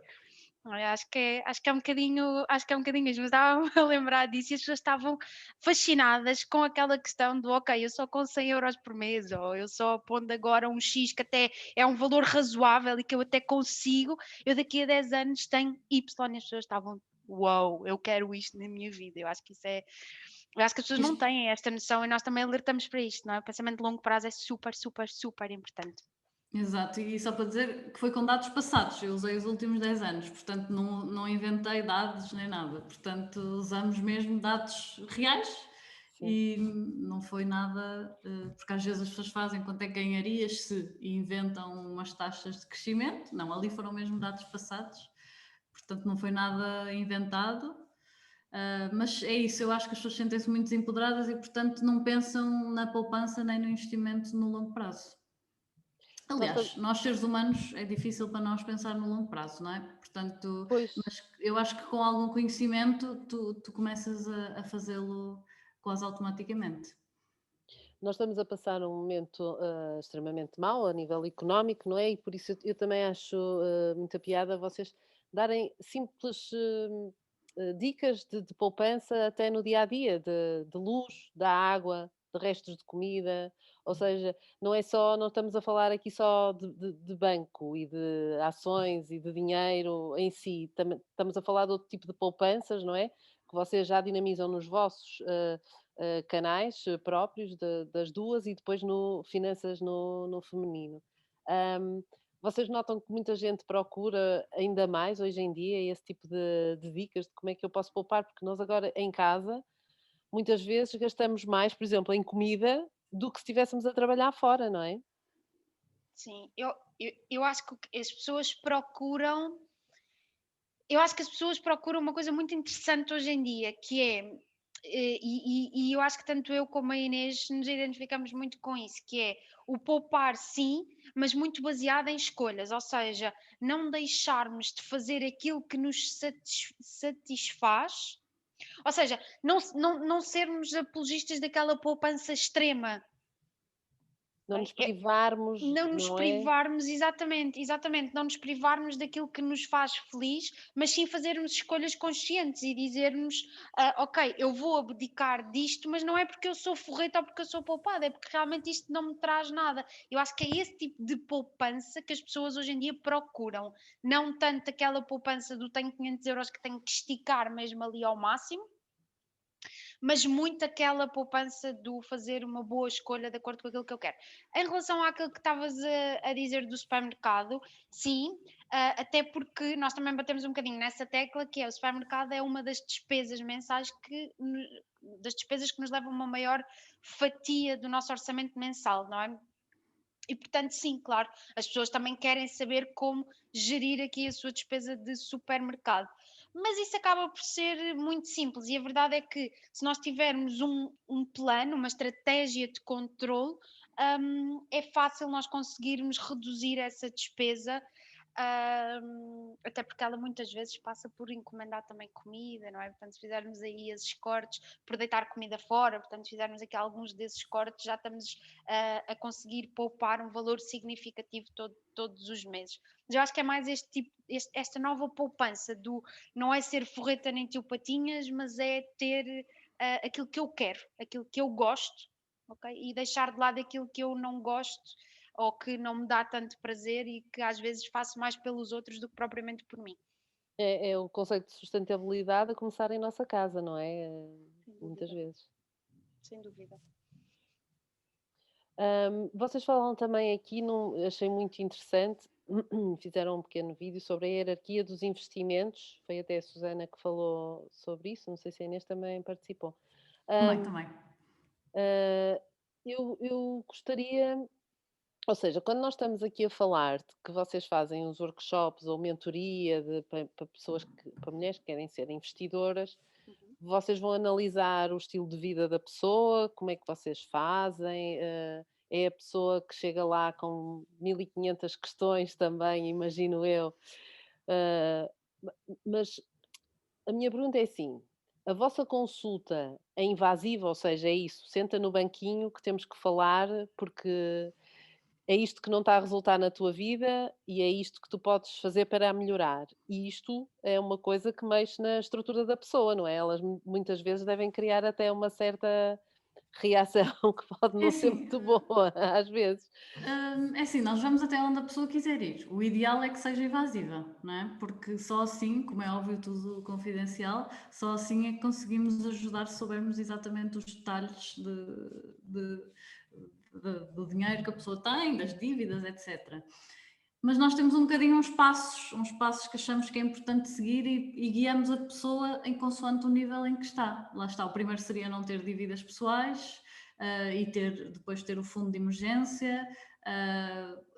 Acho que é um bocadinho mesmo. Eu estava a lembrar disso e as pessoas estavam fascinadas com aquela questão do ok, eu só com 100 euros por mês, ou eu só pondo agora um X que até é um valor razoável e que eu até consigo, eu daqui a 10 anos tenho Y, e as pessoas estavam, uau, eu quero isto na minha vida. Eu acho que as pessoas não isto, têm esta noção e nós também alertamos para isto, não é? O pensamento de longo prazo é super, super, super importante. exato, e só para dizer que foi com dados passados, eu usei os últimos 10 anos, portanto não inventei dados nem nada, portanto usamos mesmo dados reais. Sim. E não foi nada, porque às vezes as pessoas fazem quanto é que ganharias se e inventam umas taxas de crescimento, não, ali foram mesmo dados passados, portanto não foi nada inventado. Mas é isso, eu acho que as pessoas sentem-se muito desempoderadas e portanto não pensam na poupança nem no investimento no longo prazo. Aliás, nós seres humanos é difícil para nós pensar no longo prazo, não é? Portanto, Pois, mas eu acho que com algum conhecimento tu começas a fazê-lo quase automaticamente. Nós estamos a passar um momento extremamente mau a nível económico, não é? E por isso eu também acho muita piada vocês darem simples dicas de poupança até no dia a dia, de luz, da água, de restos de comida. Ou seja, não estamos a falar aqui só de banco e de ações e de dinheiro em si, estamos a falar de outro tipo de poupanças, não é? Que vocês já dinamizam nos vossos canais próprios das duas e depois no finanças no feminino. Ahm, Vocês notam que muita gente procura ainda mais hoje em dia esse tipo de dicas de como é que eu posso poupar? Porque nós agora em casa, muitas vezes gastamos mais, por exemplo, em comida do que se estivéssemos a trabalhar fora, não é? Sim, eu acho que as pessoas procuram. Eu acho que as pessoas procuram uma coisa muito interessante hoje em dia, que é, e eu acho que tanto eu como a Inês nos identificamos muito com isso, que é o poupar sim, mas muito baseado em escolhas, ou seja, não deixarmos de fazer aquilo que nos satisfaz, ou seja, não sermos apologistas daquela poupança extrema. Não nos Ok? privarmos, Não nos não é? privarmos, exatamente, não nos privarmos daquilo que nos faz feliz, mas sim fazermos escolhas conscientes e dizermos, ok, eu vou abdicar disto, mas não é porque eu sou forreta ou porque eu sou poupada, é porque realmente isto não me traz nada. Eu acho que é esse tipo de poupança que as pessoas hoje em dia procuram, não tanto aquela poupança do tenho 500 euros que tenho que esticar mesmo ali ao máximo, mas muito aquela poupança do fazer uma boa escolha de acordo com aquilo que eu quero. Em relação àquilo que estavas a dizer do supermercado, sim, até porque nós também batemos um bocadinho nessa tecla, que é o supermercado é uma das despesas mensais das despesas que nos levam a uma maior fatia do nosso orçamento mensal, não é? E portanto, sim, claro, as pessoas também querem saber como gerir aqui a sua despesa de supermercado. Mas isso acaba por ser muito simples, e a verdade é que se nós tivermos um plano, uma estratégia de controle, é fácil nós conseguirmos reduzir essa despesa, até porque ela muitas vezes passa por encomendar também comida, não é? Portanto, se fizermos aí esses cortes, por deitar comida fora, portanto, se fizermos aqui alguns desses cortes, já estamos a conseguir poupar um valor significativo todos os meses. Mas eu acho que é mais este tipo, esta nova poupança do não é ser forreta nem tio patinhas, mas é ter aquilo que eu quero, aquilo que eu gosto, ok? E deixar de lado aquilo que eu não gosto ou que não me dá tanto prazer e que às vezes faço mais pelos outros do que propriamente por mim. É o conceito de sustentabilidade a começar em nossa casa, não é? Sem Muitas dúvida, vezes. sem dúvida. Vocês falam também aqui, achei muito interessante, fizeram um pequeno vídeo sobre a hierarquia dos investimentos, foi até a Susana que falou sobre isso, não sei se a Inês também participou. Também, Ahm, também. ah, eu gostaria, ou seja, quando nós estamos aqui a falar de que vocês fazem os workshops ou mentoria para pessoas, para mulheres que querem ser investidoras, Uhum. vocês vão analisar o estilo de vida da pessoa, como é que vocês fazem, é a pessoa que chega lá com 1500 questões também, imagino eu. Ah, mas a minha pergunta é assim: a vossa consulta é invasiva, ou seja, é isso, senta no banquinho que temos que falar porque é isto que não está a resultar na tua vida e é isto que tu podes fazer para a melhorar. E isto é uma coisa que mexe na estrutura da pessoa, não é? Elas muitas vezes devem criar até uma certa reação que pode É não ser assim, muito boa, às vezes. é assim, nós vamos até onde a pessoa quiser ir. O ideal é que seja invasiva, não é? Porque só assim, como é óbvio, tudo confidencial, só assim é que conseguimos ajudar se soubermos exatamente os detalhes do dinheiro que a pessoa tem, das dívidas, etc. Mas nós temos um bocadinho uns passos que achamos que é importante seguir e guiamos a pessoa em consoante o nível em que está. Lá está, o primeiro seria não ter dívidas pessoais, e depois ter o fundo de emergência,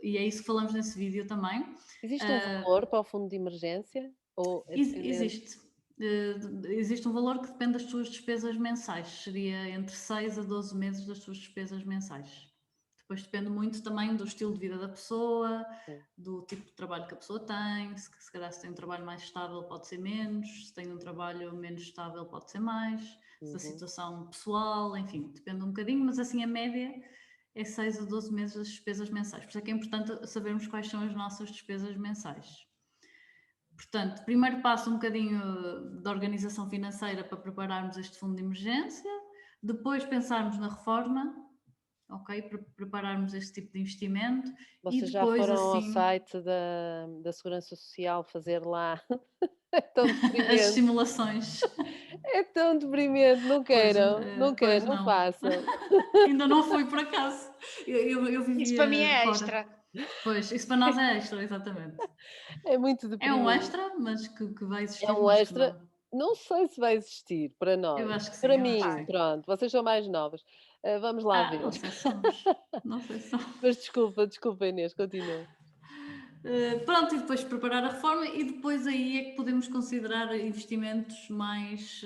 e é isso que falamos nesse vídeo também. Existe um Uh, valor para o fundo de emergência? Ou é dependente? existe. Existe um valor que depende das tuas despesas mensais, seria entre 6 a 12 meses das tuas despesas mensais. Depois depende muito também do estilo de vida da pessoa, Sim. do tipo de trabalho que a pessoa tem, se calhar se tem um trabalho mais estável pode ser menos, se tem um trabalho menos estável pode ser mais, se a situação pessoal, enfim, depende um bocadinho, mas assim a média é 6 a 12 meses das despesas mensais. Por isso é que é importante sabermos quais são as nossas despesas mensais. Portanto, primeiro passo um bocadinho da organização financeira para prepararmos este fundo de emergência, depois pensarmos na reforma, ok? Prepararmos este tipo de investimento e Vocês já depois foram ao assim site da Segurança Social fazer lá? É tão as deprimente, simulações. é tão deprimente, não queiram, não Pois queiram, não não. façam. Ainda não fui por acaso. Eu Isso para mim vivia é fora. extra. Pois, isso para nós é extra, exatamente. É muito É um deprimente. extra, mas que vai É existir, um mas que extra, não. não sei se vai existir para Eu nós. acho que sim, Para eu acho que mim, sim. pronto, vocês são mais novas. Vamos lá Não ver. sei se somos. Não sei se somos. Mas desculpa Inês, continua. Pronto, e depois preparar a reforma e depois aí é que podemos considerar investimentos mais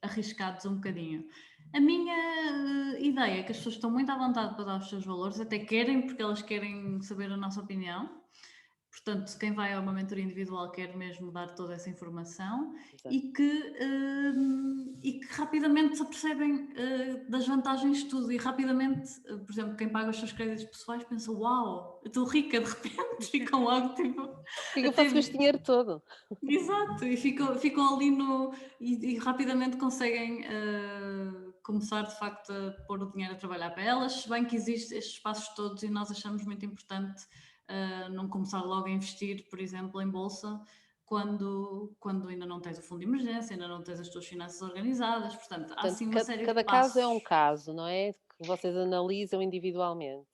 arriscados um bocadinho. A minha ideia é que as pessoas estão muito à vontade para dar os seus valores, até querem, porque elas querem saber a nossa opinião. Portanto, quem vai a uma mentoria individual quer mesmo dar toda essa informação Exato. e que rapidamente se apercebem das vantagens de tudo e rapidamente, por exemplo, quem paga os seus créditos pessoais pensa, uau, eu estou rica de repente, ficam logo tipo... O que é que eu faço com este dinheiro todo? Exato, e ficam ali e rapidamente conseguem começar de facto a pôr o dinheiro a trabalhar para elas, se bem que existem estes passos todos e nós achamos muito importante não começar logo a investir, por exemplo, em bolsa, quando ainda não tens o fundo de emergência, ainda não tens as tuas finanças organizadas, portanto, há assim Portanto, uma série de cada caso é um passos. caso, não é? Que vocês analisam individualmente.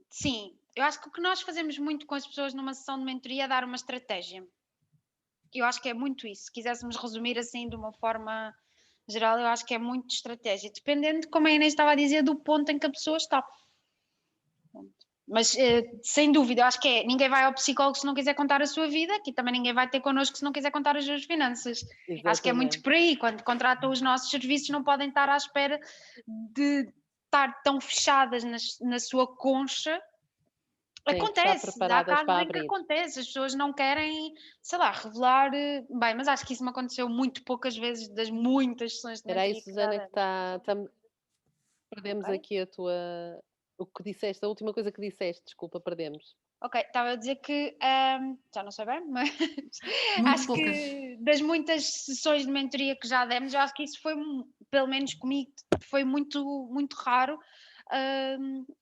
Sim, eu acho que o que nós fazemos muito com as pessoas numa sessão de mentoria é dar uma estratégia. Eu acho que é muito isso. Se quiséssemos resumir assim de uma forma geral, eu acho que é muito de estratégia, dependendo, como a Inês estava a dizer, do ponto em que a pessoa está. Mas sem dúvida, eu acho que ninguém vai ao psicólogo se não quiser contar a sua vida, aqui também ninguém vai ter connosco se não quiser contar as suas finanças. Acho que é muito Exatamente. por aí. Quando contratam os nossos serviços, não podem estar à espera de estar tão fechadas na sua concha. Têm que estar Acontece, há preparadas casos para em que abrir. acontece, as pessoas não querem, sei lá, revelar. Bem, mas acho que isso me aconteceu muito poucas vezes das muitas sessões de Era aí, mentoria que já Susana, que demos. perdemos Ok? aqui o que disseste, a última coisa que disseste, desculpa, perdemos. Ok, estava a dizer que já não sei bem, mas Muito acho poucas. que das muitas sessões de mentoria que já demos, eu acho que isso foi, pelo menos comigo, foi muito, muito raro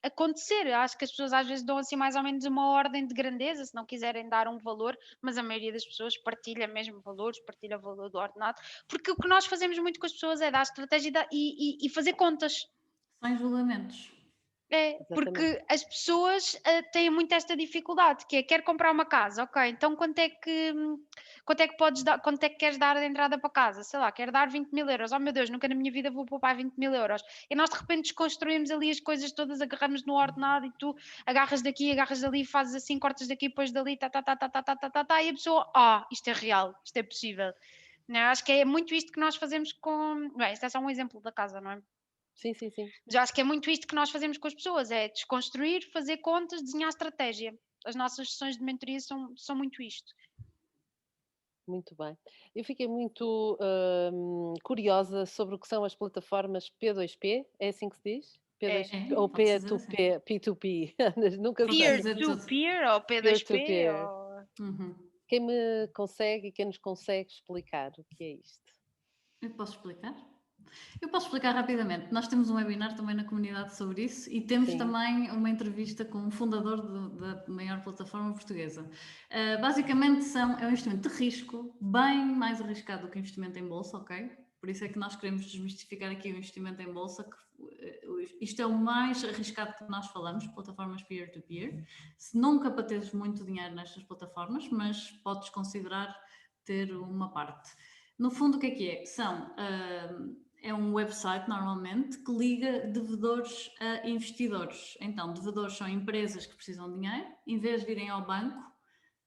acontecer. Acho que as pessoas às vezes dão assim mais ou menos uma ordem de grandeza, se não quiserem dar um valor, mas a maioria das pessoas partilha mesmo valores, partilha o valor do ordenado, porque o que nós fazemos muito com as pessoas é dar estratégia e fazer contas. Sem julgamentos. É, Exatamente. porque as pessoas têm muito esta dificuldade, que é, quer comprar uma casa, ok, então quanto é que podes dar, quanto é que queres dar de entrada para casa? Sei lá, quero dar 20.000 euros, oh meu Deus, nunca na minha vida vou poupar 20.000 euros. E nós de repente desconstruímos ali as coisas todas, agarramos no ordenado e tu agarras daqui, agarras dali, fazes assim, cortas daqui, depois dali, e a pessoa, isto é real, isto é possível. Não, acho que é muito isto que nós fazemos com, bem, isto é só um exemplo da casa, não é? Sim, sim, sim. Já acho que é muito isto que nós fazemos com as pessoas, é desconstruir, fazer contas, desenhar estratégia. As nossas sessões de mentoria são muito isto. Muito bem. Eu fiquei muito curiosa sobre o que são as plataformas P2P, é assim que se diz? P2P, ou Pode dizer assim. P2P, P2P, nunca Pode sei. dizer tudo. Peer-to-peer ou P2P Peer-to-peer. ou... Uhum. Quem me consegue e quem nos consegue explicar o que é isto? Eu posso explicar? Eu posso explicar rapidamente. Nós temos um webinar também na comunidade sobre isso e temos Sim. também uma entrevista com o fundador da maior plataforma portuguesa. Basicamente é um investimento de risco, bem mais arriscado do que investimento em bolsa, ok? Por isso é que nós queremos desmistificar aqui o investimento em bolsa, que isto é o mais arriscado que nós falamos, plataformas peer-to-peer. Se nunca para teres muito dinheiro nestas plataformas, mas podes considerar ter uma parte. No fundo, o que é? É um website, normalmente, que liga devedores a investidores. Então, devedores são empresas que precisam de dinheiro, em vez de irem ao banco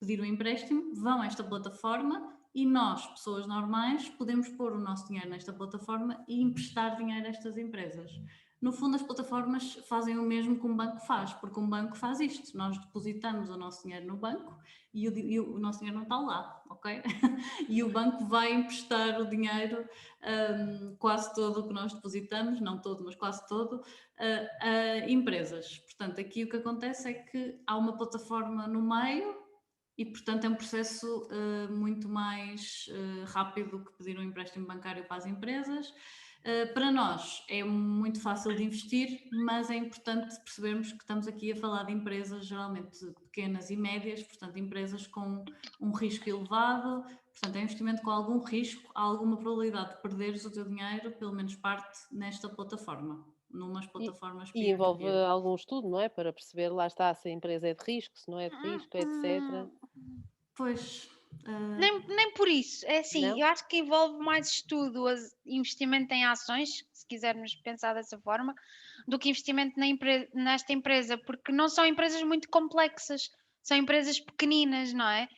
pedir um empréstimo, vão a esta plataforma e nós, pessoas normais, podemos pôr o nosso dinheiro nesta plataforma e emprestar dinheiro a estas empresas. No fundo, as plataformas fazem o mesmo que um banco faz, porque um banco faz isto. Nós depositamos o nosso dinheiro no banco e o nosso dinheiro não está lá, ok? E o banco vai emprestar o dinheiro, quase todo o que nós depositamos, não todo, mas quase todo, a empresas. Portanto, aqui o que acontece é que há uma plataforma no meio e, portanto, é um processo muito mais rápido que pedir um empréstimo bancário para as empresas. Para nós é muito fácil de investir, mas é importante percebermos que estamos aqui a falar de empresas geralmente pequenas e médias, portanto empresas com um risco elevado, portanto é um investimento com algum risco, há alguma probabilidade de perderes o teu dinheiro, pelo menos parte nesta plataforma, numas plataformas E envolve peer-to-peer. algum estudo, não é? Para perceber, lá está, se a empresa é de risco, se não é de risco, etc. Pois, Nem por isso, é assim, Não? eu acho que envolve mais estudo, investimento em ações, se quisermos pensar dessa forma, do que investimento nesta empresa, porque não são empresas muito complexas, são empresas pequeninas, não é?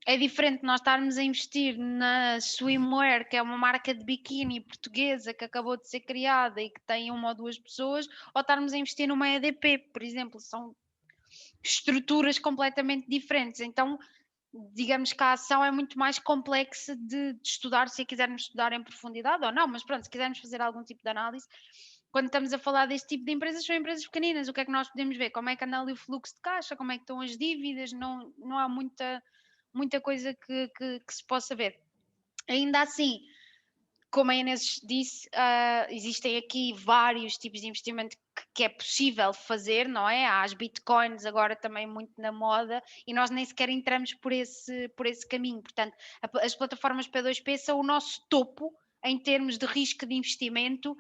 É diferente nós estarmos a investir na Swimwear, que é uma marca de biquíni portuguesa que acabou de ser criada e que tem uma ou duas pessoas, ou estarmos a investir numa EDP, por exemplo, são estruturas completamente diferentes. Então, digamos que a ação é muito mais complexa de estudar, se a quisermos estudar em profundidade ou não, mas pronto, se quisermos fazer algum tipo de análise, quando estamos a falar deste tipo de empresas, são empresas pequeninas, o que é que nós podemos ver? Como é que anda ali o fluxo de caixa, como é que estão as dívidas, não há muita coisa que se possa ver. Ainda assim, como a Inês disse, existem aqui vários tipos de investimento que é possível fazer, não é? Há as bitcoins agora também muito na moda e nós nem sequer entramos por esse caminho. Portanto, as plataformas P2P são o nosso topo em termos de risco de investimento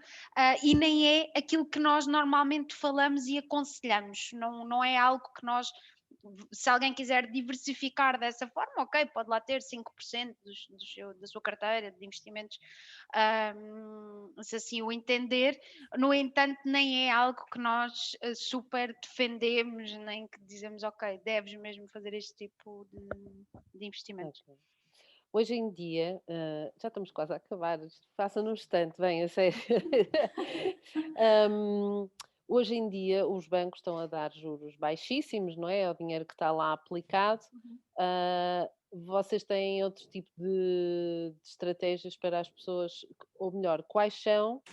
e nem é aquilo que nós normalmente falamos e aconselhamos. Não é algo que nós, se alguém quiser diversificar dessa forma, ok, pode lá ter 5% da sua carteira de investimentos, se assim o entender. No entanto, nem é algo que nós super defendemos, nem que dizemos, ok, deves mesmo fazer este tipo de investimentos. Ok. Hoje em dia, já estamos quase a acabar, isto passa num instante, bem, a sério. Hoje em dia, os bancos estão a dar juros baixíssimos, não é? É o dinheiro que está lá aplicado. Vocês têm outro tipo de estratégias para as pessoas, ou melhor, quais são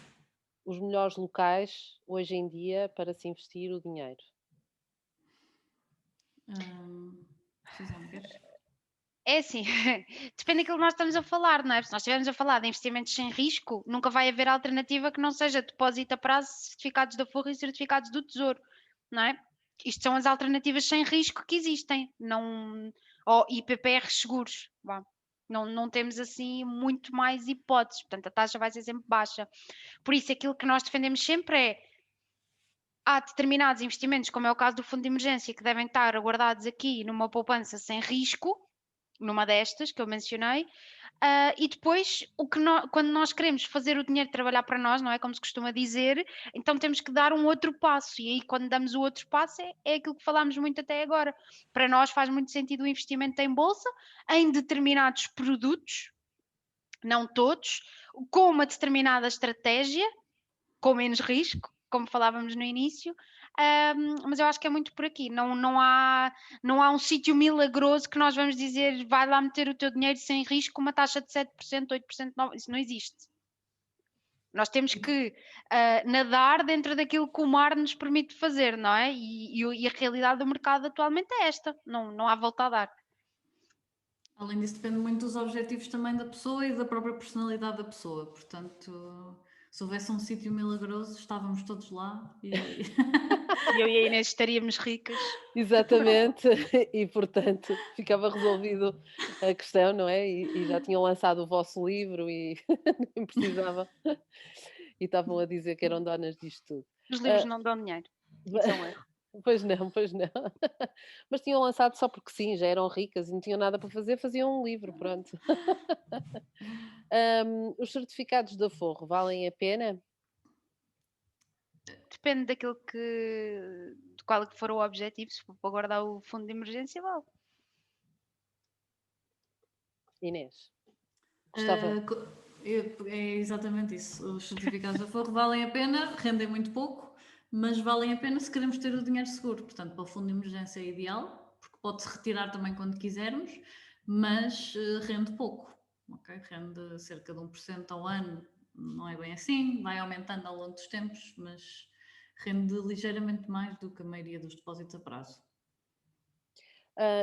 os melhores locais hoje em dia para se investir o dinheiro? Susana, queres? É assim, depende daquilo que nós estamos a falar, não é? Se nós estivermos a falar de investimentos sem risco, nunca vai haver alternativa que não seja depósito a prazo, certificados da Forra e certificados do Tesouro, não é? Isto são as alternativas sem risco que existem, não, ou IPPR seguros, vá. Não temos assim muito mais hipóteses, portanto a taxa vai ser sempre baixa. Por isso, aquilo que nós defendemos sempre é há determinados investimentos, como é o caso do fundo de emergência, que devem estar guardados aqui numa poupança sem risco, numa destas que eu mencionei, e depois quando nós queremos fazer o dinheiro trabalhar para nós, não é como se costuma dizer, então temos que dar um outro passo, e aí quando damos o outro passo é aquilo que falámos muito até agora. Para nós faz muito sentido o investimento em bolsa, em determinados produtos, não todos, com uma determinada estratégia, com menos risco, como falávamos no início, mas eu acho que é muito por aqui. Não há um sítio milagroso que nós vamos dizer vai lá meter o teu dinheiro sem risco, uma taxa de 7%, 8%, 9%, isso não existe. Nós temos que nadar dentro daquilo que o mar nos permite fazer, não é? E a realidade do mercado atualmente é esta, não há volta a dar. Além disso, depende muito dos objetivos também da pessoa e da própria personalidade da pessoa. Portanto, se houvesse um sítio milagroso, estávamos todos lá e Eu e a Inês estaríamos ricas. Exatamente, e portanto ficava resolvido a questão, não é? E já tinham lançado o vosso livro e nem precisavam, e estavam a dizer que eram donas disto tudo. Os livros não dão dinheiro. Isso é um erro. Pois não, pois não. Mas tinham lançado só porque sim, já eram ricas e não tinham nada para fazer, faziam um livro, pronto. Os certificados da Forro valem a pena? Depende daquilo de qual que for o objetivo. Se for para guardar o fundo de emergência, vale. Inês, gostava. É exatamente isso. Os certificados de aforro valem a pena, rendem muito pouco, mas valem a pena se queremos ter o dinheiro seguro. Portanto, para o fundo de emergência é ideal, porque pode-se retirar também quando quisermos, mas rende pouco. Okay? Rende cerca de 1% ao ano, não é bem assim, vai aumentando ao longo dos tempos, mas rende ligeiramente mais do que a maioria dos depósitos a prazo.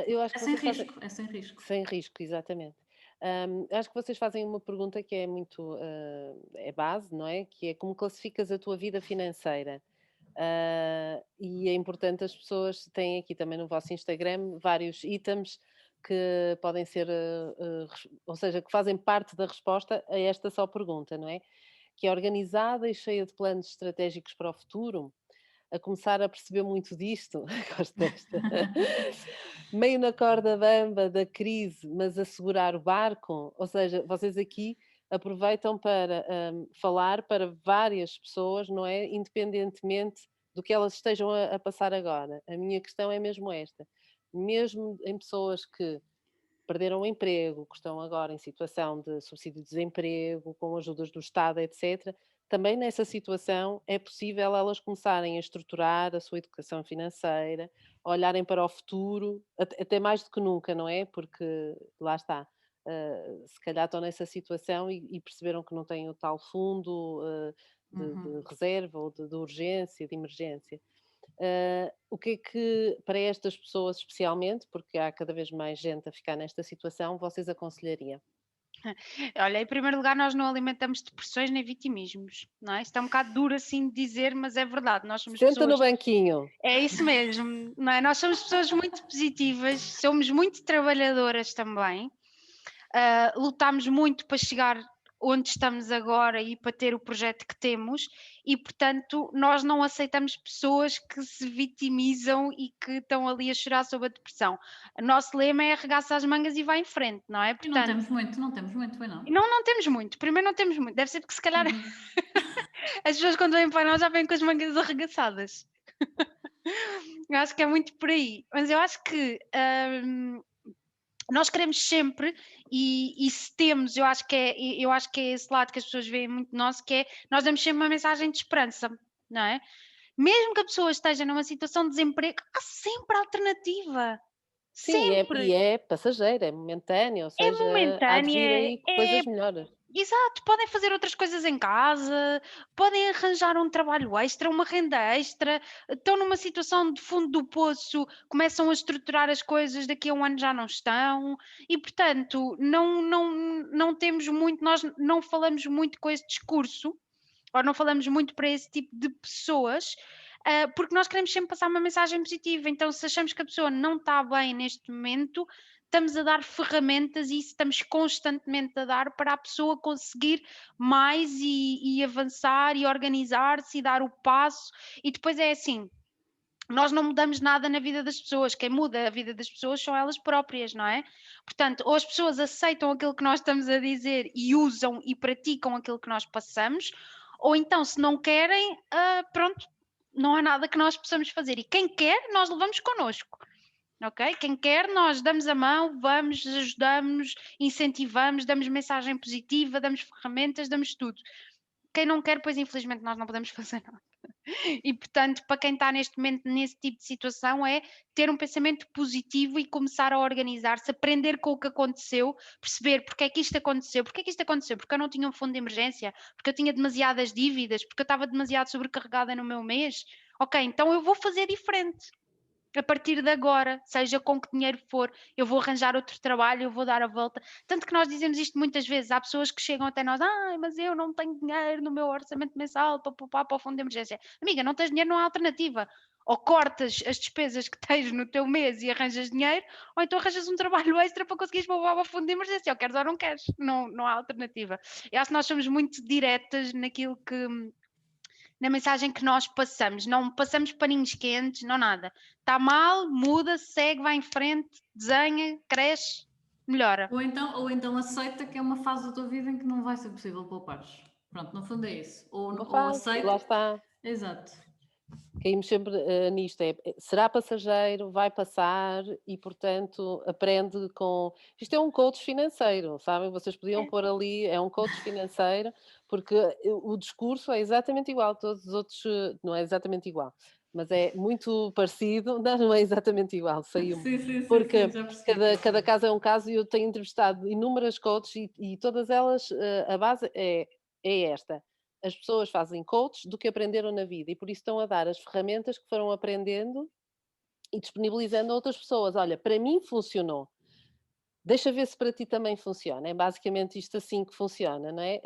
Eu acho É que sem vocês fazem risco, é sem risco. sem risco, exatamente. Acho que vocês fazem uma pergunta que é muito, é base, não é? Que é: como classificas a tua vida financeira? E é importante, as pessoas têm aqui também no vosso Instagram vários itens que podem ser, ou seja, que fazem parte da resposta a esta só pergunta, não é? Que é: organizada e cheia de planos estratégicos para o futuro? A começar a perceber muito disto, gosto desta. Meio na corda bamba da crise, mas a segurar o barco, ou seja, vocês aqui aproveitam para falar para várias pessoas, não é? Independentemente do que elas estejam a passar agora. A minha questão é mesmo esta: mesmo em pessoas que perderam o emprego, que estão agora em situação de subsídio de desemprego, com ajudas do Estado, etc., também nessa situação é possível elas começarem a estruturar a sua educação financeira, a olharem para o futuro, até mais do que nunca, não é? Porque lá está, se calhar estão nessa situação e perceberam que não têm o tal fundo de reserva ou de urgência, de emergência. O que é que, para estas pessoas especialmente, porque há cada vez mais gente a ficar nesta situação, vocês aconselhariam? Olha, em primeiro lugar, nós não alimentamos depressões nem vitimismos, não é? Isto é um bocado duro assim de dizer, mas é verdade. Nós somos Senta no pessoas. banquinho. É isso mesmo, não é? Nós somos pessoas muito positivas, somos muito trabalhadoras também, lutamos muito para chegar onde estamos agora e para ter o projeto que temos, e portanto nós não aceitamos pessoas que se vitimizam e que estão ali a chorar sob a depressão. O nosso lema é arregaça as mangas e vai em frente, não é? E não Portanto, temos muito, não temos muito, foi não? não temos muito, primeiro não temos muito, deve ser porque se calhar as pessoas quando vêm para nós já vêm com as mangas arregaçadas. Eu acho que é muito por aí, mas eu acho que nós queremos sempre, e se temos, eu acho que é esse lado que as pessoas veem muito nosso, que é nós damos sempre uma mensagem de esperança, não é? Mesmo que a pessoa esteja numa situação de desemprego, há sempre alternativa. Sim, Sempre. é passageira, é momentânea, ou É seja, há de vir momentânea, aí coisas melhores. exato, podem fazer outras coisas em casa, podem arranjar um trabalho extra, uma renda extra, estão numa situação de fundo do poço, começam a estruturar as coisas, daqui a um ano já não estão, e portanto, não temos muito, nós não falamos muito com esse discurso, ou não falamos muito para esse tipo de pessoas, porque nós queremos sempre passar uma mensagem positiva. Então, se achamos que a pessoa não está bem neste momento, estamos a dar ferramentas e estamos constantemente a dar para a pessoa conseguir mais e avançar e organizar-se e dar o passo. E depois é assim. Nós não mudamos nada na vida das pessoas, quem muda a vida das pessoas são elas próprias, não é? Portanto, ou as pessoas aceitam aquilo que nós estamos a dizer e usam e praticam aquilo que nós passamos, ou então, se não querem, pronto, não há nada que nós possamos fazer. E quem quer, nós levamos connosco. Ok? Quem quer, nós damos a mão, vamos, ajudamos, incentivamos, damos mensagem positiva, damos ferramentas, damos tudo. Quem não quer, pois infelizmente nós não podemos fazer nada. E portanto, para quem está neste momento nesse tipo de situação, é ter um pensamento positivo e começar a organizar-se, aprender com o que aconteceu, perceber porque é que isto aconteceu, porque eu não tinha um fundo de emergência, porque eu tinha demasiadas dívidas, porque eu estava demasiado sobrecarregada no meu mês. Ok, então eu vou fazer diferente. A partir de agora, seja com que dinheiro for, eu vou arranjar outro trabalho, eu vou dar a volta. Tanto que nós dizemos isto muitas vezes, há pessoas que chegam até nós, mas eu não tenho dinheiro no meu orçamento mensal para poupar para o fundo de emergência. Amiga, não tens dinheiro, não há alternativa. Ou cortas as despesas que tens no teu mês e arranjas dinheiro, ou então arranjas um trabalho extra para conseguires poupar para o fundo de emergência. Ou queres ou não queres, não há alternativa. Eu acho que nós somos muito diretas naquilo que na mensagem que nós passamos, não passamos paninhos quentes, não nada. Está mal, muda, segue, vai em frente, desenha, cresce, melhora. Ou então aceita que é uma fase da tua vida em que não vai ser possível poupares. Pronto, no fundo é isso. Uma Ou fase, e lá aceita. está. Exato. caímos sempre nisto, será passageiro, vai passar e, portanto, aprende com... Isto é um coach financeiro, sabem? Vocês podiam É. pôr ali, é um coach financeiro, porque o discurso é exatamente igual, todos os outros, não é exatamente igual, mas é muito parecido, não é exatamente igual, saiu-me, Sim, sim, sim, sim, porque já percebi. cada caso é um caso e eu tenho entrevistado inúmeras coaches e todas elas, a base é esta: as pessoas fazem coach do que aprenderam na vida e por isso estão a dar as ferramentas que foram aprendendo e disponibilizando a outras pessoas. Olha, para mim funcionou. Deixa ver se para ti também funciona. É basicamente isto assim que funciona, não é?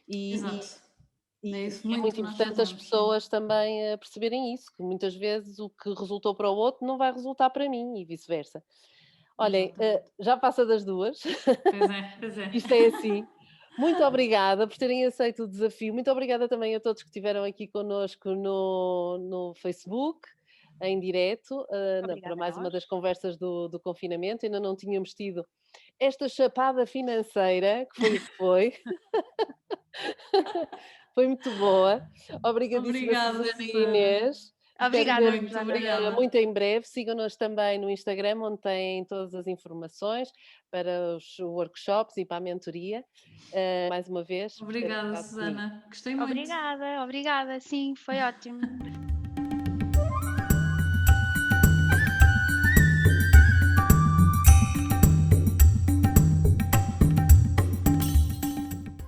Exato. É E isso é muito muito que nós importante as fazemos, sim. pessoas também perceberem isso, que muitas vezes o que resultou para o outro não vai resultar para mim e vice-versa. Olhem, Exatamente. já passa das 2. Pois é, pois é. Isto é assim. Muito obrigada por terem aceito o desafio. Muito obrigada também a todos que estiveram aqui connosco no Facebook, em direto, para Obrigada a mais uma nós. das conversas do confinamento. Ainda não tínhamos tido esta chapada financeira, que foi o que foi. Foi muito boa. Obrigadíssima, Obrigada, Susana e Susana. Inês. Espero Obrigada, ver-vos Muito Susana. obrigada. muito em breve. Sigam-nos também no Instagram, onde têm todas as informações para os workshops e para a mentoria. Mais uma vez, por terem Obrigada, estado comigo. Susana. Gostei muito. Obrigada, obrigada. Sim, foi ótimo.